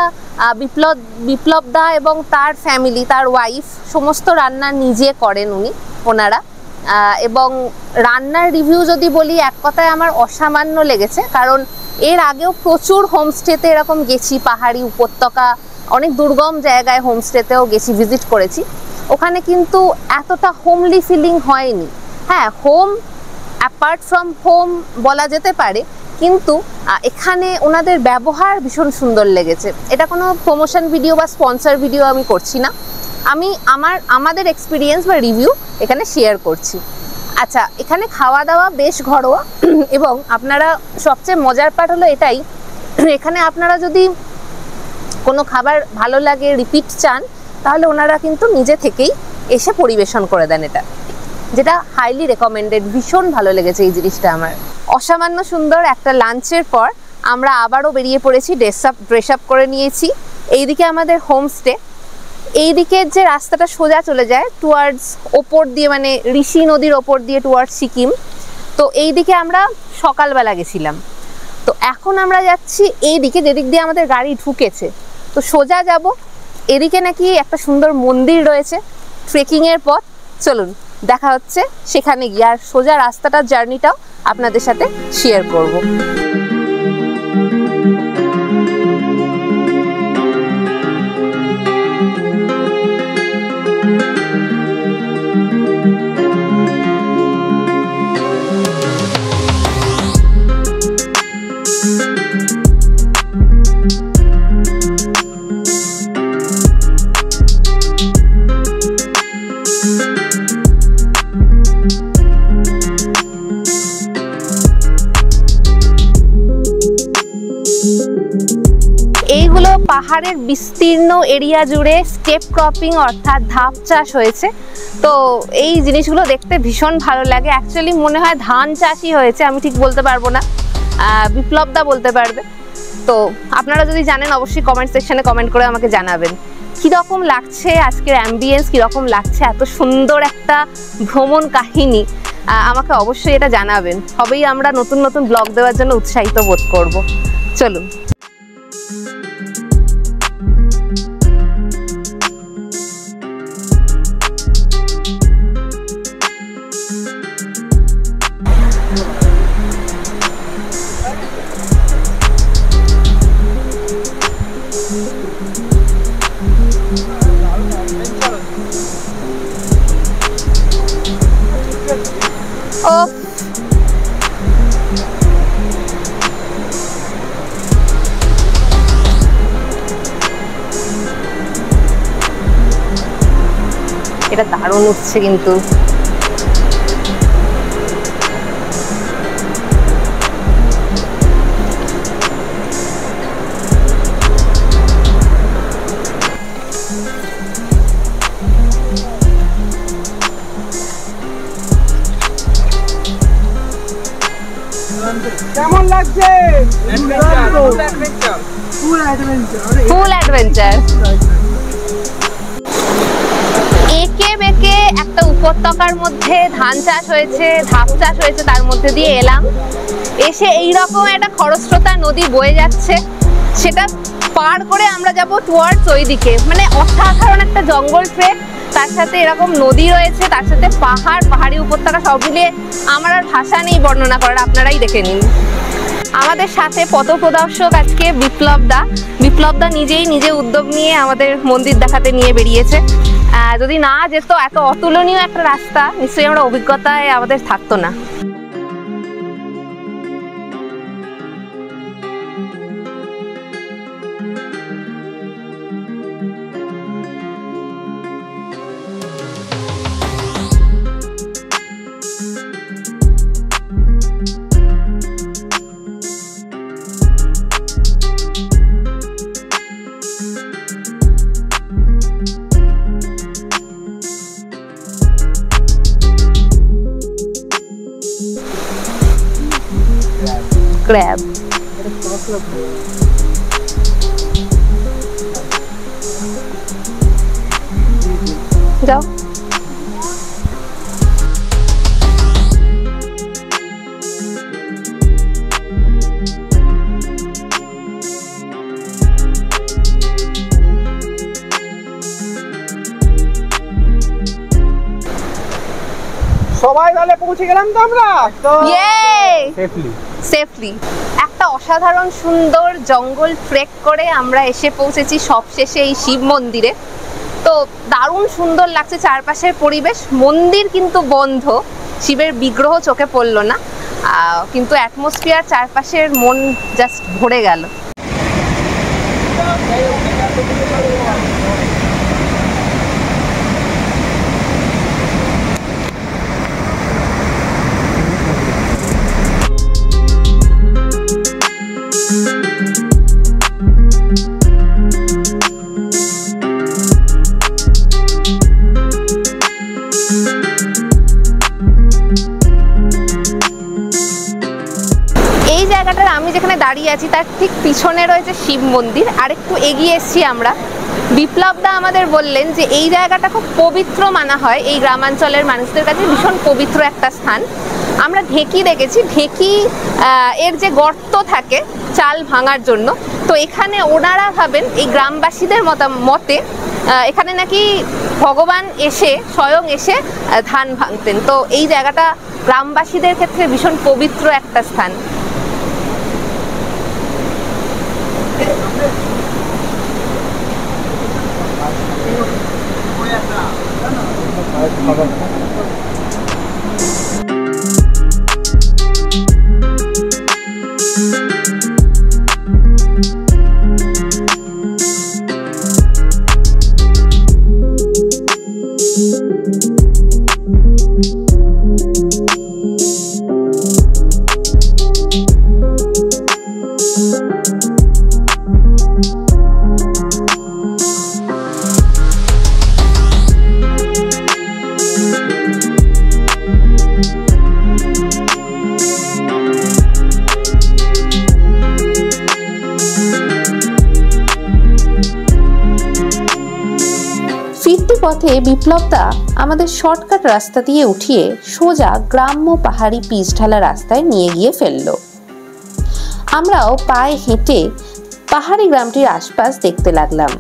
বিপ্লব দা এবং তার ফ্যামিলি, তার ওয়াইফ সমস্ত রান্না নিজে করেন ওনারা। এবং রান্নার রিভিউ যদি বলি, এক কথায় আমার অসামান্য লেগেছে, কারণ এর আগেও প্রচুর হোমস্টেতে এরকম গেছি, পাহাড়ি উপত্যকা অনেক দুর্গম জায়গায় হোমস্টেতেও গেছি, ভিজিট করেছি। ওখানে কিন্তু এতটা হোমলি ফিলিং হয়নি। হ্যাঁ, হোম অ্যাপার্ট ফ্রম হোম বলা যেতে পারে, কিন্তু এখানে ওনাদের ব্যবহার ভীষণ সুন্দর লেগেছে। এটা কোনো প্রমোশন ভিডিও বা স্পন্সর ভিডিও আমি করছি না, আমি আমাদের এক্সপিরিয়েন্স বা রিভিউ এখানে শেয়ার করছি। আচ্ছা, এখানে খাওয়া দাওয়া বেশ ঘরোয়া, এবং আপনারা সবচেয়ে মজার পার্ট হলো এটাই, এখানে আপনারা যদি কোনো খাবার ভালো লাগে, রিপিট চান, তাহলে ওনারা কিন্তু নিজে থেকেই এসে পরিবেশন করে দেন, এটা যেটা হাইলি রেকমেন্ডেড। ভীষণ ভালো লেগেছে এই জিনিসটা আমার। অসামান্য সুন্দর একটা লাঞ্চের পর আমরা আবারও বেরিয়ে পড়েছি, ড্রেস আপ করে নিয়েছি। এইদিকে আমাদের হোমস্টে, এই দিকের যে রাস্তাটা সোজা চলে যায় টুয়ার্ডস ওপর দিয়ে, মানে ঋষি নদীর ওপর দিয়ে টুয়ার্ডস সিকিম। তো এই দিকে আমরা সকালবেলা গেছিলাম। তো এখন আমরা যাচ্ছি এই দিকে, যেদিক দিয়ে আমাদের গাড়ি ঢুকেছে। তো সোজা যাব, এদিকে নাকি একটা সুন্দর মন্দির রয়েছে, ট্রেকিংয়ের পথ। চলুন দেখা হচ্ছে সেখানে গিয়ে, আর সোজা রাস্তাটার জার্নিটাও আপনাদের সাথে শেয়ার করব। এইগুলো পাহাড়ের বিস্তীর্ণ এরিয়া জুড়ে স্টেপ ক্রপিং অর্থাৎ ধাপ চাষ হয়েছে। তো এই জিনিসগুলো দেখতে ভীষণ ভালো লাগে। অ্যাকচুয়ালি মনে হয় ধান চাষই হয়েছে, আমি ঠিক বলতে পারবো না, বিপ্লব দা বলতে পারবে। তো আপনারা যদি জানেন অবশ্যই কমেন্ট সেকশনে কমেন্ট করে আমাকে জানাবেন কীরকম লাগছে আজকের অ্যাম্বিয়েন্স, কীরকম লাগছে এত সুন্দর একটা ভ্রমণ কাহিনী। আমাকে অবশ্যই এটা জানাবেন, তবেই আমরা নতুন নতুন ব্লগ দেওয়ার জন্য উৎসাহিত বোধ করব। চলুন। এটা দারুণ উঠছে কিন্তু।
কেমন লাগছে?
ফুল অ্যাডভেঞ্চার। একে বেঁকে একটা উপত্যকার মধ্যে ধান চাষ হয়েছে, ধাপ চাষ হয়েছে, তার মধ্যে দিয়ে এলাম। এসে এইরকম একটা খরস্রোতা নদী বয়ে যাচ্ছে, সেটা পার করে আমরা যাব টুয়ার্ডস ওই দিকে। মানে অসাধারণ একটা জঙ্গল ট্রেক, তার সাথে এরকম নদী রয়েছে, তার সাথে পাহাড়, পাহাড়ি উপত্যকা, সব মিলিয়ে আমার আর ভাষা নেই বর্ণনা করার, আপনারাই দেখে নিন। আমাদের সাথে পথপ্রদর্শক আজকে বিপ্লব দা নিজে উদ্যোগ নিয়ে আমাদের মন্দির দেখাতে নিয়ে বেরিয়েছে। যদি না যেত, এত অতুলনীয় একটা রাস্তা, নিশ্চয়ই আমরা অভিজ্ঞতায় আমাদের থাকতো না। crab. যাও।
সবাই তাহলে পৌঁছে গেলাম তো আমরা
সেফলি। একটা অসাধারণ সুন্দর জঙ্গল ট্রেক করে আমরা এসে পৌঁছেছি সবশেষে এই শিব মন্দিরে। তো দারুণ সুন্দর লাগছে চারপাশের পরিবেশ। মন্দির কিন্তু বন্ধ, শিবের বিগ্রহ চোখে পড়লো না, কিন্তু অ্যাটমসফিয়ার চারপাশের মন জাস্ট ভরে গেল। আমি যেখানে দাঁড়িয়ে আছি তার ঠিক পিছনে রয়েছে শিব মন্দির। আর একটু এগিয়ে এসছি আমরা। বিপ্লব দা আমাদের বললেন যে এই জায়গাটা খুব পবিত্র মানা হয়, এই গ্রামাঞ্চলের মানুষদের কাছে ভীষণ পবিত্র একটা স্থান। আমরা ঢেকি দেখেছি, ঢেকি এর যে গর্ত থাকে চাল ভাঙার জন্য, তো এখানে ওনারা ভাবেন এই গ্রামবাসীদের মতে এখানে নাকি ভগবান এসে স্বয়ং এসে ধান ভাঙতেন। তো এই জায়গাটা গ্রামবাসীদের ক্ষেত্রে ভীষণ পবিত্র একটা স্থান। পথে বিপ্লব দা আমাদের শর্টকাট রাস্তা দিয়ে উঠিয়ে সোজা গ্রাম্য পাহাড়ি পিচ ঢালা রাস্তায় নিয়ে গিয়ে ফেললো। আমরাও পায়ে হেঁটে পাহাড়ি গ্রামটির আশপাশ দেখতে লাগলাম।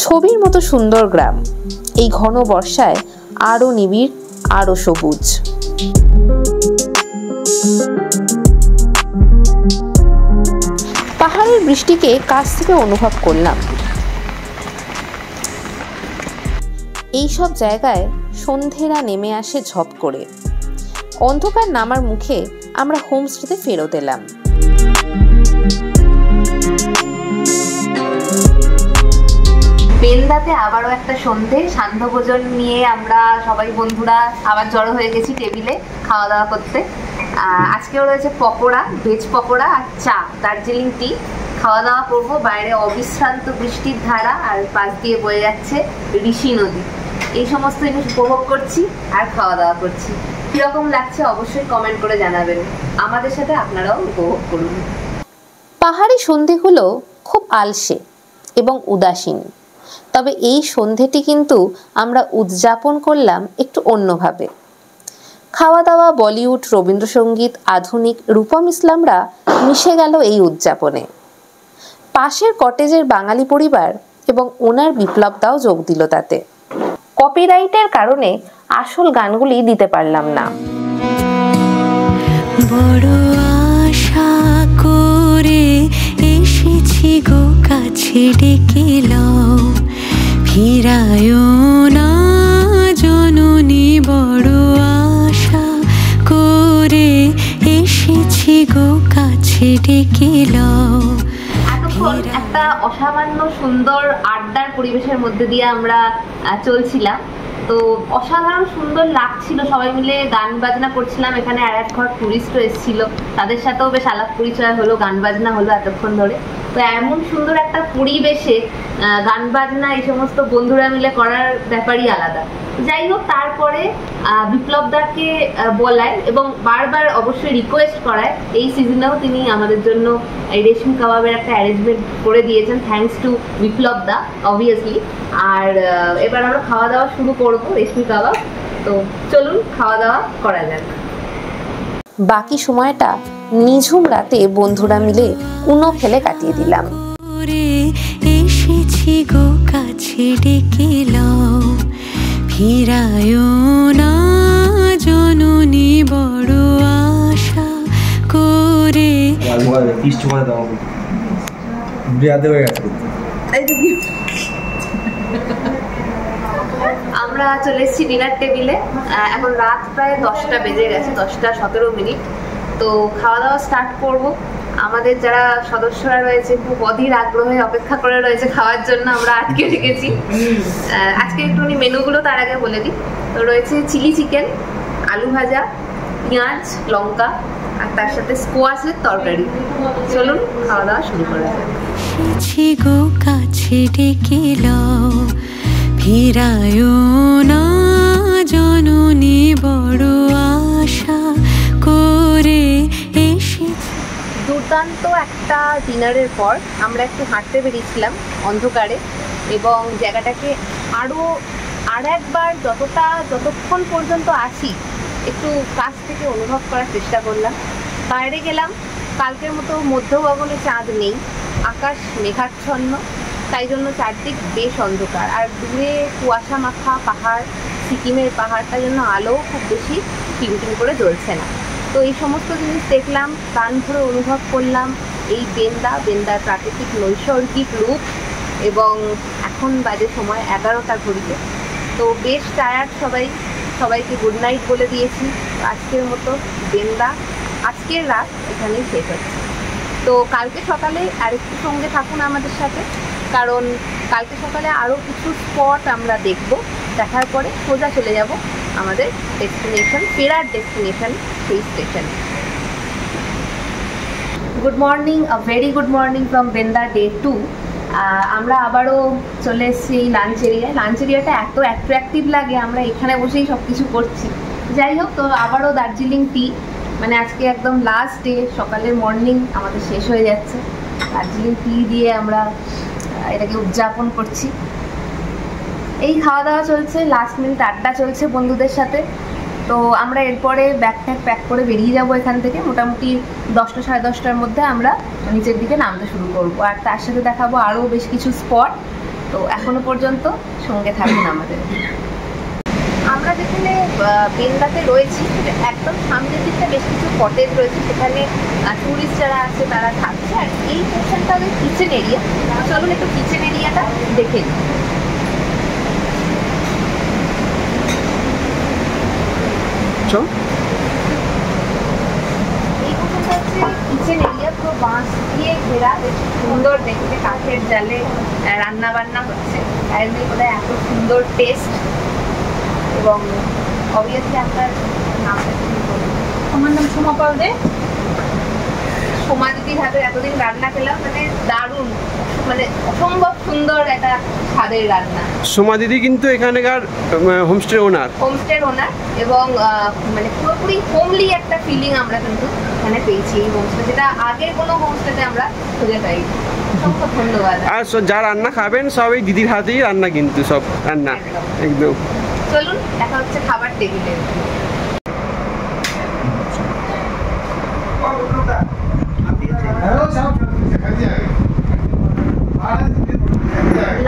ছবির মতো সুন্দর গ্রাম, এই ঘন বর্ষায় আরো নিবিড়, আরো সবুজ। পাহাড়ের বৃষ্টিকে কাছ থেকে অনুভব করলাম। এইসব জায়গায় সন্ধেরা নেমে আসে ঝপ করে। অন্ধকার নামার মুখে আমরা হোমস্টেতে ফেরত এলাম। বেন্দাতে আবারও একটা সন্ধে সান্ধ্য ভোজন নিয়ে আমরা সবাই বন্ধুরা আবার জড়ো হয়ে গেছি টেবিলে খাওয়া দাওয়া করতে। আজকেও রয়েছে পকোড়া, ভেজ পকোড়া আর চা, দার্জিলিং টি। খাওয়া দাওয়া করবো, বাইরে অবিশ্রান্ত বৃষ্টির ধারা আর পাশ দিয়ে বয়ে যাচ্ছে ঋষি নদী। এই সমস্ত জিনিস উপভোগ করছি আর খাওয়া দাওয়া করছি। কিরকম লাগছে অবশ্যই কমেন্ট করে জানাবেন। আমাদের সাথে আপনারাও উপভোগ করুন।
পাহাড়ি সন্ধেগুলো খুব আলসে এবং উদাসীন, তবে এই সন্ধেটি কিন্তু আমরা উদযাপন করলাম একটু অন্যভাবে। খাওয়া দাওয়া, বলিউড, রবীন্দ্রসঙ্গীত, আধুনিক, রূপম ইসলামরা মিশে গেল এই উদযাপনে। পাশের কটেজের বাঙালি পরিবার এবং ওনার বিপ্লব দাও যোগ দিল তাতে। কপিরাইটের কারণে আসল গানগুলি দিতে পারলাম না।
বড় আশা করে এসেছি গো কাছে ডেকে লও, ফিরায় না জননী। বড় আশা করে এসেছি গো কাছে ডেকে লও।
এতক্ষণ একটা অসামান্য সুন্দর আড্ডার পরিবেশের মধ্যে দিয়ে আমরা চলছিলাম। তো অসাধারণ সুন্দর লাগছিল, সবাই মিলে গান বাজনা করছিলাম। এখানে আর এক ঘর টুরিস্টও এসেছিল, তাদের সাথেও বেশ আলাপ পরিচয় হলো, গান বাজনা হলো এতক্ষণ ধরে। তো এমন সুন্দর একটা পরিবেশে গান বাজনা এই সমস্ত বন্ধুরা মিলে করার ব্যাপারই আলাদা। যাই হোক, তারপরে বিপ্লবদাকে বলায় এবং বারবার অবশ্যই রিকোয়েস্ট করায় এই সিজনেও তিনি আমাদের জন্য এই রেশমি কাবাবের একটা অ্যারেঞ্জমেন্ট করে দিয়েছেন। থ্যাঙ্কস টু বিপ্লবদা অবভিয়াসলি। আর এবার আমরা খাওয়া দাওয়া শুরু করবো রেশমি কাবাব। তো চলুন খাওয়া দাওয়া করা যাক।
বাকি সময়টা নিঝুম রাতে বন্ধুরা মিলে উনো খেলে কাটিয়ে দিলাম।
এসেছি গো কাছে ডেকে লও, ফিরায় না জননী। বড় আশা করে
আমরা চলে এসেছি ডিনার টেবিলে। এখন রাত প্রায় 10টা বেজে গেছে, 10:17। তো খাওয়া দাওয়া স্টার্ট করব। আমাদের যারা সদস্যরা রয়েছে খুব অধীর আগ্রহে অপেক্ষা করে রয়েছে খাওয়ার জন্য, আমরা আটকে রেখেছি। আজকে একটুখানি মেনুগুলো তার আগে বলে দিই। তো রয়েছে চিলি চিকেন, আলু ভাজা, পেঁয়াজ, লঙ্কা আর তার সাথে স্কোয়াশের তরকারি। চলুন খাওয়া দাওয়া শুরু করা যাক।
এসেছি গো কাছে ডেকে লও, ফিরায় না জননী। বড় আশা করে এসেছি।
দুর্দান্ত একটা ডিনারের পর আমরা একটু হাঁটতে বেরিয়েছিলাম অন্ধকারে, এবং জায়গাটাকে আর একবার যতক্ষণ পর্যন্ত আসি একটু কাছ থেকে অনুভব করার চেষ্টা করলাম। বাইরে গেলাম, কালকের মতো মধ্য গগনে চাঁদ নেই, আকাশ মেঘাচ্ছন্ন, তাই জন্য চারদিক বেশ অন্ধকার। আর দূরে কুয়াশা মাখা পাহাড়, সিকিমের পাহাড়, তাই জন্য আলো খুব বেশি টিমটিম করে জ্বলছে না। তো এই সমস্ত জিনিস দেখলাম, কান ধরে অনুভব করলাম এই বেন্দার প্রাকৃতিক নৈসর্গিক রূপ। এবং এখন বাজে সময় 11টা ঘড়িতে। তো বেশ টায়ার্ড সবাইকে গুড নাইট বলে দিয়েছি। আজকের মতো বেন্দা, আজকের রাত এখানেই শেষ হচ্ছে। তো কালকে সকালে আরেকটু সঙ্গে থাকুন আমাদের সাথে, কারণ কালকে সকালে আরও কিছু স্পট আমরা দেখব। দেখার পরে সোজা চলে যাব আমাদের ডেস্টিনেশন, ফেরার ডেস্টিনেশন, সেই স্টেশনে। Good morning, a very good morning from Bandra day 2। আমরা আবারও চলে এসেছি এই লাঞ্চ এরিয়ায়। লাঞ্চ এরিয়াটা এত অ্যাট্রাকটিভ লাগে, আমরা এখানে বসেই সব কিছু করছি। যাই হোক, তো আবারও দার্জিলিং টি, মানে আজকে একদম লাস্ট ডে, সকালের মর্নিং আমাদের শেষ হয়ে যাচ্ছে। দার্জিলিং টি দিয়ে আমরা এটাকে উদযাপন করছি। এই খাওয়া দাওয়া চলছে, লাস্ট মিনিট আড্ডা চলছে বন্ধুদের সাথে। তো আমরা এরপরে ব্যাগ ট্যাগ প্যাক করে বেরিয়ে যাব এখান থেকে। মোটামুটি 10টা সাড়ে 10টার মধ্যে আমরা নিচের দিকে নামতে শুরু করব, আর তার সাথে দেখাবো আরও বেশ কিছু স্পট। তো এখনো পর্যন্ত সঙ্গে থাকুন আমাদের। আমরা যেখানে বেন্দাতে রয়েছি একদম সামনের দিকটা বেশ কিছু কটেজ রয়েছে, সেখানে টুরিস্ট যারা আছে তারা থাকছে। আর এই পোর্শনটা হচ্ছে কিচেন এরিয়া। চলুন একটু কিচেন এরিয়াটা দেখে নিই। এই পোর্শনটা হচ্ছে কিচেন এরিয়া। তো বাঁশ দিয়ে ঘেরা, বেশ সুন্দর দেখতে, কাঠের জালে রান্না বান্না হচ্ছে, তাই জন্যই বোধহয় এত সুন্দর টেস্ট। এবং অবভিয়াসলি আপনার নামটা কি বলবেন?
আমার নাম সোমা পাল দে।
সোমা দিদির হাতে এতদিন রান্না খেলাম, মানে দারুণ, মানে অসম্ভব সুন্দর একটা স্বাদের রান্না।
সোমা দিদি কিন্তু এখানকার হোমস্টের ওনার,
এবং মানে পুরোপুরি হোমলি একটা ফিলিং আমরা কিন্তু এখানে পেয়েছি এই হোমস্টে, যেটা আগের কোনো হোমস্টেতে আমরা খুঁজে পাই। অসংখ্য ধন্যবাদ।
আর যা রান্না খাবেন সব এই দিদির হাতেই রান্না, কিন্তু সব রান্না একদম।
চলুন দেখা হচ্ছে খাবার টেবিলে।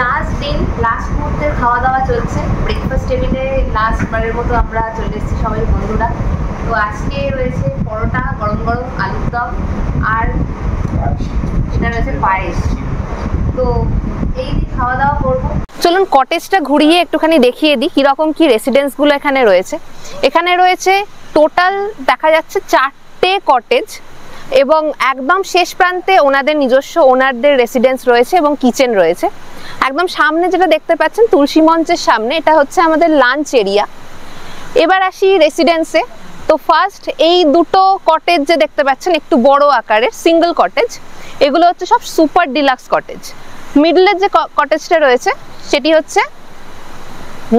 লাস্ট দিন, লাস্ট মুহূর্তের খাওয়া দাওয়া চলছে ব্রেকফাস্ট টেবিলে। লাস্ট বারের মতো আমরা চলে এসেছি সবাই বন্ধুরা। তো আজকে রয়েছে পরোটা, গরম গরম আলুর দম, আর এটা রয়েছে পায়েস। তো এই দিন খাওয়া দাওয়া করবো। চলুন কটেজটা ঘুরিয়ে একটুখানি দেখিয়ে দিই কিরকম কি রেসিডেন্সগুলো এখানে রয়েছে। এখানে রয়েছে টোটাল দেখা যাচ্ছে 4টে কটেজ, এবং একদম শেষ প্রান্তে ওনাদের নিজস্ব ওনারদের রেসিডেন্স রয়েছে এবং কিচেন রয়েছে। একদম সামনে যেটা দেখতে পাচ্ছেন তুলসী মঞ্চের সামনে, এটা হচ্ছে আমাদের লাঞ্চ এরিয়া। এবার আসি রেসিডেন্সে। তো ফার্স্ট এই দুটো কটেজ যে দেখতে পাচ্ছেন একটু বড় আকারের সিঙ্গেল কটেজ, এগুলো হচ্ছে সব সুপার ডিলাক্স কটেজ। মিডলের যে কটেজটা রয়েছে সেটি হচ্ছে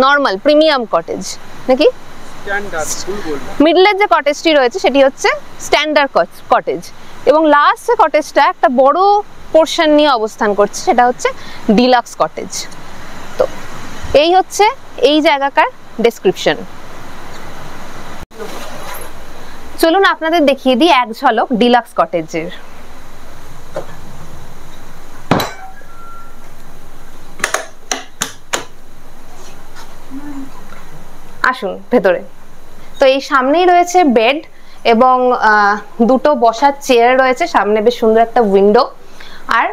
নর্মাল প্রিমিয়াম কটেজ, নাকি মিডলের যে কটেজটি রয়েছে সেটি হচ্ছে স্ট্যান্ডার্ড কটেজ, এবং লাস্ট যে কটেজটা একটা বড় পোর্শন নিয়ে অবস্থান করছে সেটা হচ্ছে ডিলাক্স কটেজ। তো এই হচ্ছে এই জায়গাকার ডেসক্রিপশন। চলুন আপনাদের দেখিয়ে দিই এক ঝলক ডিলাক্স কটেজের। আসুন ভেতরে। তো এই সামনেই রয়েছে বেড এবং দুটো বসার চেয়ার রয়েছে, সামনে বেশ সুন্দর একটা উইন্ডো, আর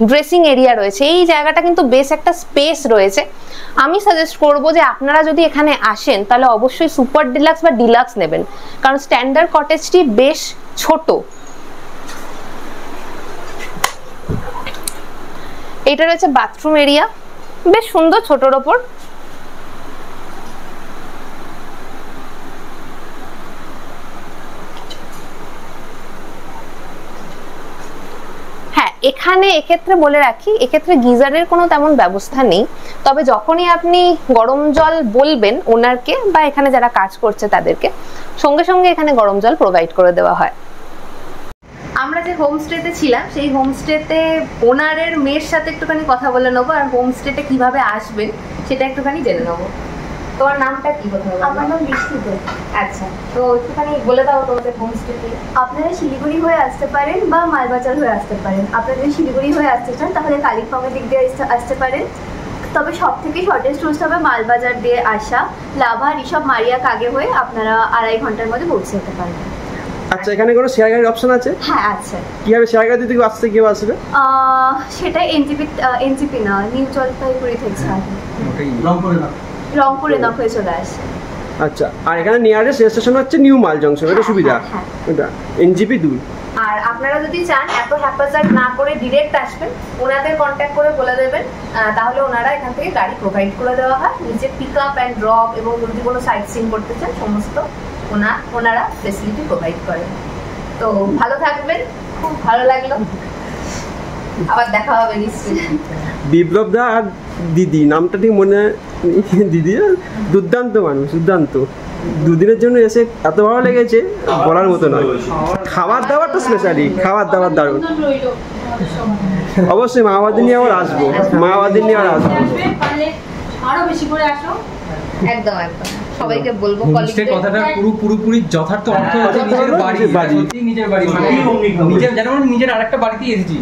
ড্রেসিং এরিয়া রয়েছে। এই জায়গাটা কিন্তু বেশ একটা স্পেস রয়েছে। আমি সাজেস্ট করব যে আপনারা যদি এখানে আসেন তাহলে অবশ্যই সুপার ডিলাক্স বা ডিলাক্স নেবেন, কারণ স্ট্যান্ডার্ড কটেজটি বেশ ছোট। এটা রয়েছে বাথরুম এরিয়া, বেশ সুন্দর, ছোটর ওপর। এখানে এক্ষেত্রে বলে রাখি, এক্ষেত্রে গিজারের কোনো তেমন ব্যবস্থা নেই, তবে যখনই আপনি গরম জল বলবেন ওনারকে বা এখানে যারা কাজ করছে তাদেরকে, সঙ্গে সঙ্গে এখানে গরম জল প্রোভাইড করে দেওয়া হয়। আমরা যে হোমস্টেতে ছিলাম সেই হোমস্টেতে ওনারের মেয়ের সাথে একটুখানি কথা বলে নেবো, আর হোমস্টেতে কিভাবে আসবেন সেটা একটুখানি জেনে নেবো। তোমার নামটা কি বলতে হবে?
আমার নাম বৃষ্টি দে।
আচ্ছা, তো একটুখানি বলে দাও তোমাদের হোমস্টেতে।
আপনারা শিলিগুড়ি হয়ে আসতে পারেন বা মালবাজার হয়ে আসতে পারেন। আপনারা যদি শিলিগুড়ি হয়ে আসতে চান তাহলে কালিম্পংয়ের দিক দিয়ে আসতে পারেন, তবে সব থেকে শর্টেস্ট রুট হবে মালবাজার দিয়ে আসা। লাভা ঋষভ মারিয়া কাগে হয়ে আপনারা 2.5 ঘন্টার মধ্যে পৌঁছে যেতে পারবেন।
আচ্ছা, এখানে কোনো শেয়ার গাড়ির অপশন আছে?
হ্যাঁ আছে।
কিভাবে শেয়ার গাড়ি থেকে আসতে, কেউ আসবে?
সেটা এনজিপি না, নিউ জলপাইগুড়ি থেকে রংপুরে নক হয়ে চলে আসে।
আচ্ছা, আর এখানে নিয়ারেস্ট স্টেশন হচ্ছে নিউ মাল জংশন, এটা সুবিধা। এটা এনজিপি 2।
আর আপনারা যদি চান এত হ্যাপাজার্ড না করে ডিরেক্ট আসবেন, ওনাদের কন্ট্যাক্ট করে বলে দেবেন, তাহলে ওনারা এখান থেকে গাড়ি প্রোভাইড করে দেওয়া হয়। নিজে পিক আপ অ্যান্ড ড্রপ, এবং যদি কোনো সাইট সিইং করতে চান সমস্ত ওনারা ফেসিলিটি প্রোভাইড করেন। তো ভালো থাকবেন, খুব ভালো লাগলো, আবার দেখা হবে নিশ্চয়ই।
বিপ্লব দা আর দিদি, নামটা ঠিক মনে, দিদি দুর্দান্ত মানুষ, দুর্দান্ত। দুদিনের জন্য এসে এত ভালো লেগেছে বলার মতো নয়। খাবার দাবারটা স্পেশালি, খাবার দাবার দারুণ। অবশ্যই মাওবাদী নিয়ে আবার আসবো, মাওবাদী নিয়ে আবার আসবো,
আরো বেশি করে আসো।
একদম একদম সবাইকে বলবো
হোমস্টে কথাটা পুরোপুরি যথার্থ অর্থ হচ্ছে নিজের বাড়ি, নিজের বাড়ি, নিজের যেমন নিজের আরেকটা বাড়িতেই এসেছি।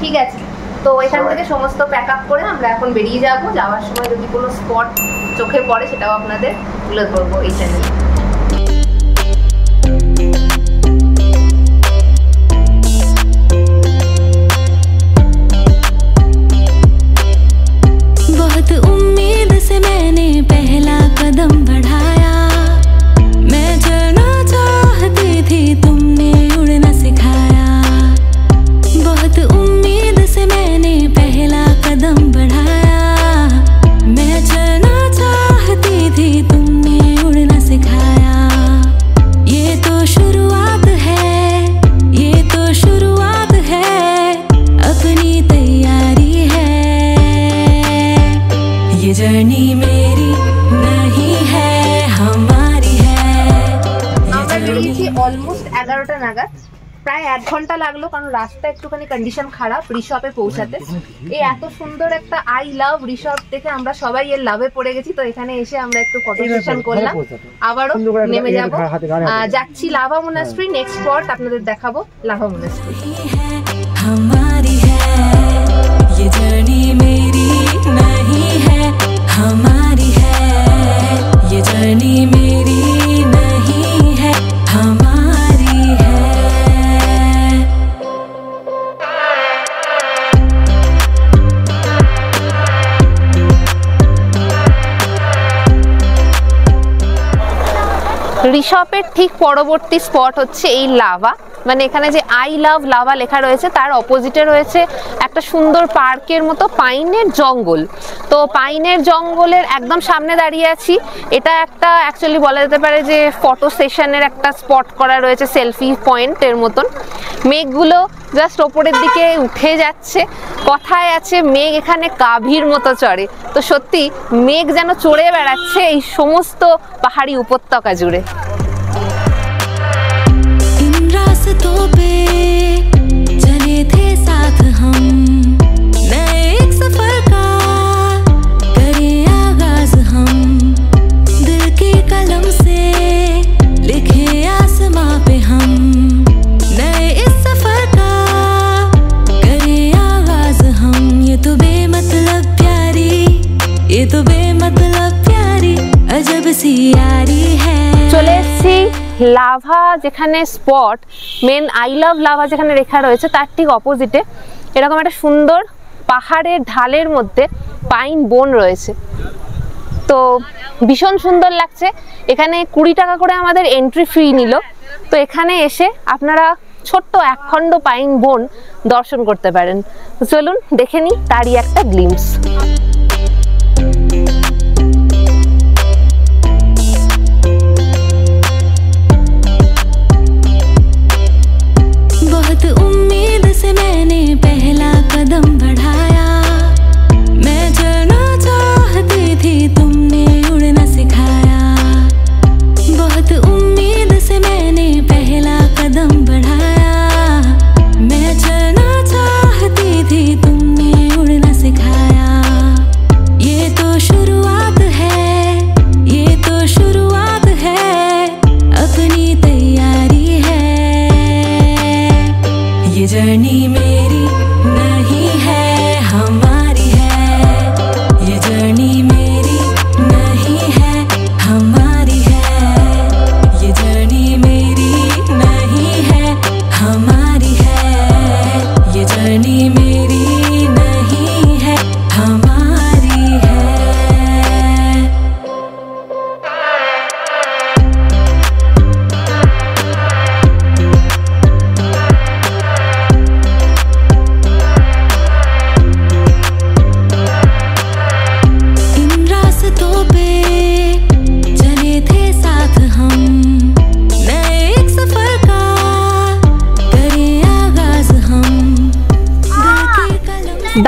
ঠিক আছে, তো এখান থেকে সমস্ত প্যাক আপ করে আমরা এখন বেরিয়ে যাব। যাওয়ার সময় যদি কোনো স্পট চোখে পড়ে সেটাও আপনাদের তুলে ধরবো এই চ্যানেলে।
बहुत उम्मीद से मैंने पहला कदम बढ़ाया,
11টা নাগাদ। প্রায় 1 ঘন্টা লাগলো, কারণ রাস্তা একটুখানি কন্ডিশন খারাপ ঋষভে পৌঁছাতে। এই এত সুন্দর একটা আই লাভ ঋষভ দেখে আমরা সবাই এর লাভে পড়ে গেছি। তো এখানে এসে আমরা একটু ফটো সেশন করলাম, আবারও নেমে যাবো, যাচ্ছি লাভা মোনাস্ট্রি। নেক্সট স্পট আপনাদের দেখাবো লাভা মোনাস্ট্রি।
हमारी है ये जर्नी, मेरी नहीं है, हमारी है ये जर्नी, मेरी नहीं है, हमारी है।
ঋষভের ঠিক পরবর্তী স্পট হচ্ছে এই লাভা, মানে এখানে যে আই লাভ লাভা লেখা রয়েছে তার অপোজিটে রয়েছে একটা সুন্দর পার্কের মতো পাইনের জঙ্গল। তো পাইনের জঙ্গলের একদম সামনে দাঁড়িয়ে আছি। এটা একটা অ্যাকচুয়ালি বলা যেতে পারে যে ফটো সেশনের একটা স্পট করা রয়েছে, সেলফি পয়েন্টের মতন। মেঘগুলো জাস্ট ওপরের দিকে উঠে যাচ্ছে। কথায় আছে মেঘ এখানে গাভীর মতো চড়ে, তো সত্যি মেঘ যেন চড়ে বেড়াচ্ছে এই সমস্ত পাহাড়ি উপত্যকা জুড়ে।
रास्तों पे चले थे साथ हम, नए एक सफर का करें आगाज हम, दिल के कलम से लिखे आसमां पे हम, नए इस सफर का करें आगाज हम। ये तो बेमतलब प्यारी, ये तो बेमतलब प्यारी अजब सी यारी है।
চলে এসেছি লাভা যেখানে spot, main I love Lava যেখানে লেখা রয়েছে তার ঠিক অপোজিটে এরকম একটা সুন্দর পাহাড়ের ঢালের মধ্যে পাইন বন রয়েছে। তো ভীষণ সুন্দর লাগছে। এখানে 20 টাকা করে আমাদের এন্ট্রি ফি নিল। তো এখানে এসে আপনারা ছোট্ট একখণ্ড পাইন বন দর্শন করতে পারেন। তো চলুন দেখে নিই তারই একটা গ্লিম্পস।
बहुत उम्मीद से मैंने पहला कदम बढ़ाया, मैं चलना चाहती थी तुमने उड़ना सिखाया। बहुत उम्मीद से मैंने पहला कदम बढ़ाया, मैं चलना चाहती थी तुमने उड़ना सिखाया। ये तो शुरुआत है, ये तो शुरुआत है, अपनी तैयारी है। ये जर्नी मेरी नहीं है, हमारी है, ये जर्नी मेरी नहीं है, हमारी है, ये जर्नी मेरी नहीं है, हमारी है, ये जर्नी मेरी नहीं है, हमारी है।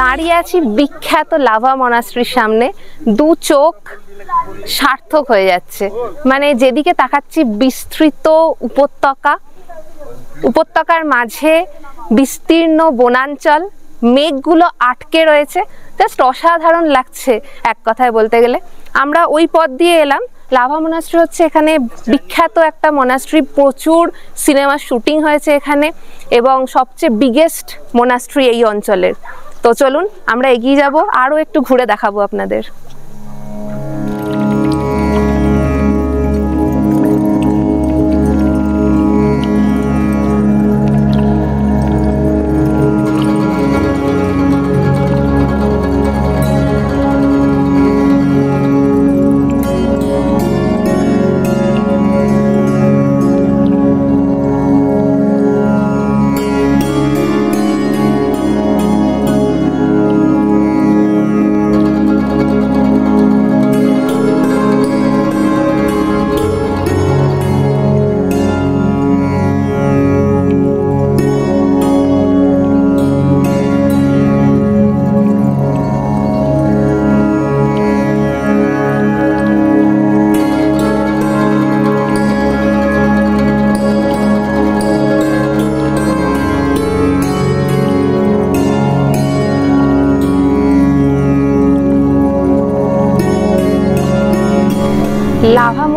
দাঁড়িয়ে আছি বিখ্যাত লাভা মনাস্ট্রির সামনে। দু চোখ সার্থক হয়ে যাচ্ছে, মানে যেদিকে তাকাচ্ছি বিস্তৃত উপত্যকা, উপত্যকার মাঝে বিস্তীর্ণ বনাঞ্চল, মেঘগুলো আটকে রয়েছে, জাস্ট অসাধারণ লাগছে এক কথায় বলতে গেলে। আমরা ওই পথ দিয়ে এলাম। লাভা মনাস্ট্রি হচ্ছে এখানে বিখ্যাত একটা মনাস্ট্রি, প্রচুর সিনেমার শুটিং হয়েছে এখানে এবং সবচেয়ে বিগেস্ট মনাস্ট্রি এই অঞ্চলের। তো চলুন আমরা এগিয়ে যাব, আরও একটু ঘুরে দেখাবো আপনাদের।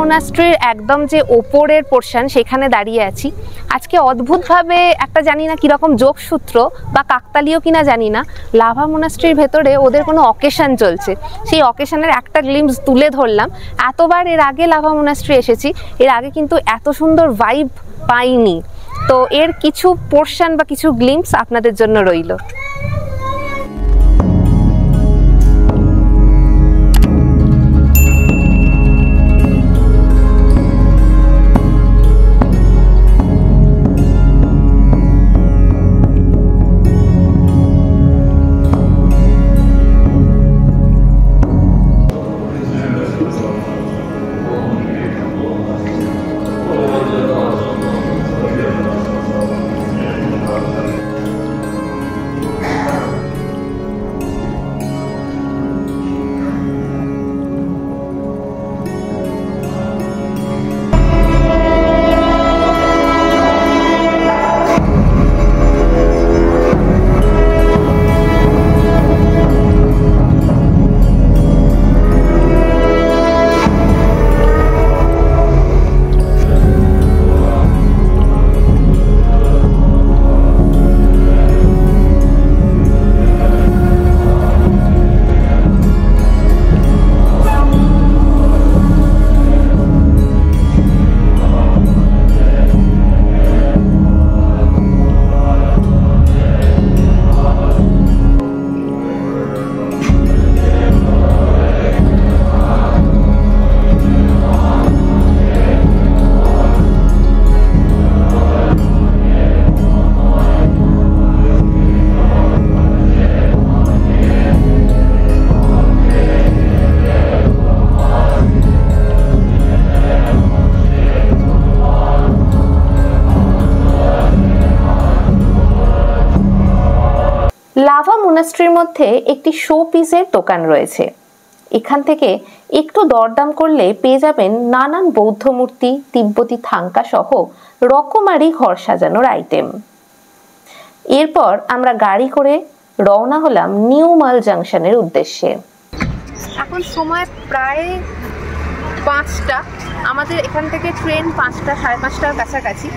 মোনাস্ট্রির একদম যে ওপরের পোর্শন সেখানে দাঁড়িয়ে আছি। আজকে অদ্ভুতভাবে একটা জানি না কীরকম যোগসূত্র বা কাকতালীয় কিনা জানি না, লাভা মোনাস্ট্রির ভেতরে ওদের কোনো অকেশন চলছে, সেই অকেশনের একটা গ্লিম্পস তুলে ধরলাম। এতবার এর আগে লাভা মোনাস্ট্রি এসেছি, এর আগে কিন্তু এত সুন্দর ভাইব পাইনি। তো এর কিছু পোর্শন বা কিছু গ্লিম্পস আপনাদের জন্য রইল। লাভা মোনাস্ট্রির মধ্যে একটি শো পিসের দোকান রয়েছে। এখান থেকে একটু দরদাম করলে পেয়ে যাবেন নানান বৌদ্ধ মূর্তি, তিব্বতী থাঙ্কা সহ রকমারি ঘর সাজানোর আইটেম। এরপর আমরা গাড়ি করে রওনা হলাম নিউ মাল জাংশনের উদ্দেশ্যে। এখন সময় প্রায় 5টা, আমাদের এখান থেকে ট্রেন 5টা, 5:30টার কাছাকাছি।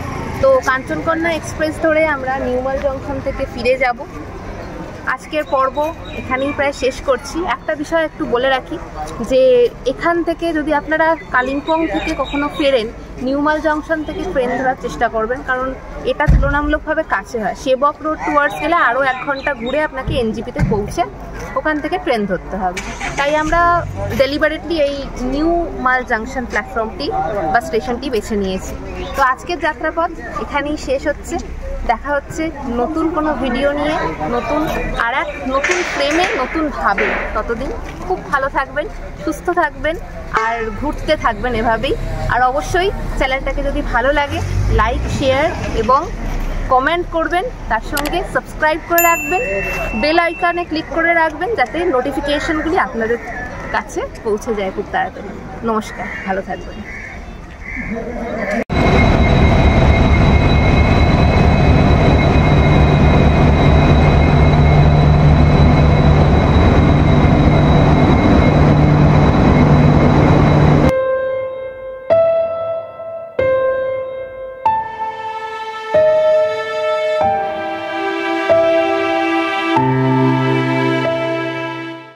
তো কাঞ্চনকন্যা এক্সপ্রেস ধরে আমরা নিউ মাল জংশন থেকে ফিরে যাব। আজকের পর্ব এখানেই প্রায় শেষ করছি। একটা বিষয় একটু বলে রাখি যে এখান থেকে যদি আপনারা কালিম্পং থেকে কখনো ফেরেন, নিউমাল জংশন থেকে ট্রেন ধরার চেষ্টা করবেন, কারণ এটা তুলনামূলকভাবে কাছে হয়। সেবক রোড টুয়ার্ডস গেলে আরও 1 ঘন্টা ঘুরে আপনাকে এনজিপিতে পৌঁছে ওখান থেকে ট্রেন ধরতে হবে। তাই আমরা ডেলিভারেটলি এই নিউ মাল জাংশন প্ল্যাটফর্মটি বা স্টেশনটি বেছে নিয়েছি। তো আজকের যাত্রাপথ এখানেই শেষ হচ্ছে। দেখা হচ্ছে নতুন কোনো ভিডিও নিয়ে, নতুন ফ্রেমে, নতুনভাবে। ততদিন খুব ভালো থাকবেন, সুস্থ থাকবেন আর ঘুরতে থাকবেন এভাবেই। আর অবশ্যই চ্যানেলটাকে যদি ভালো লাগে লাইক, শেয়ার এবং কমেন্ট করবেন, তার সঙ্গে সাবস্ক্রাইব করে রাখবেন, বেল আইকনে ক্লিক করে রাখবেন যাতে নোটিফিকেশনগুলি আপনাদের কাছে পৌঁছে যায় খুব তাড়াতাড়ি। নমস্কার, ভালো থাকবেন।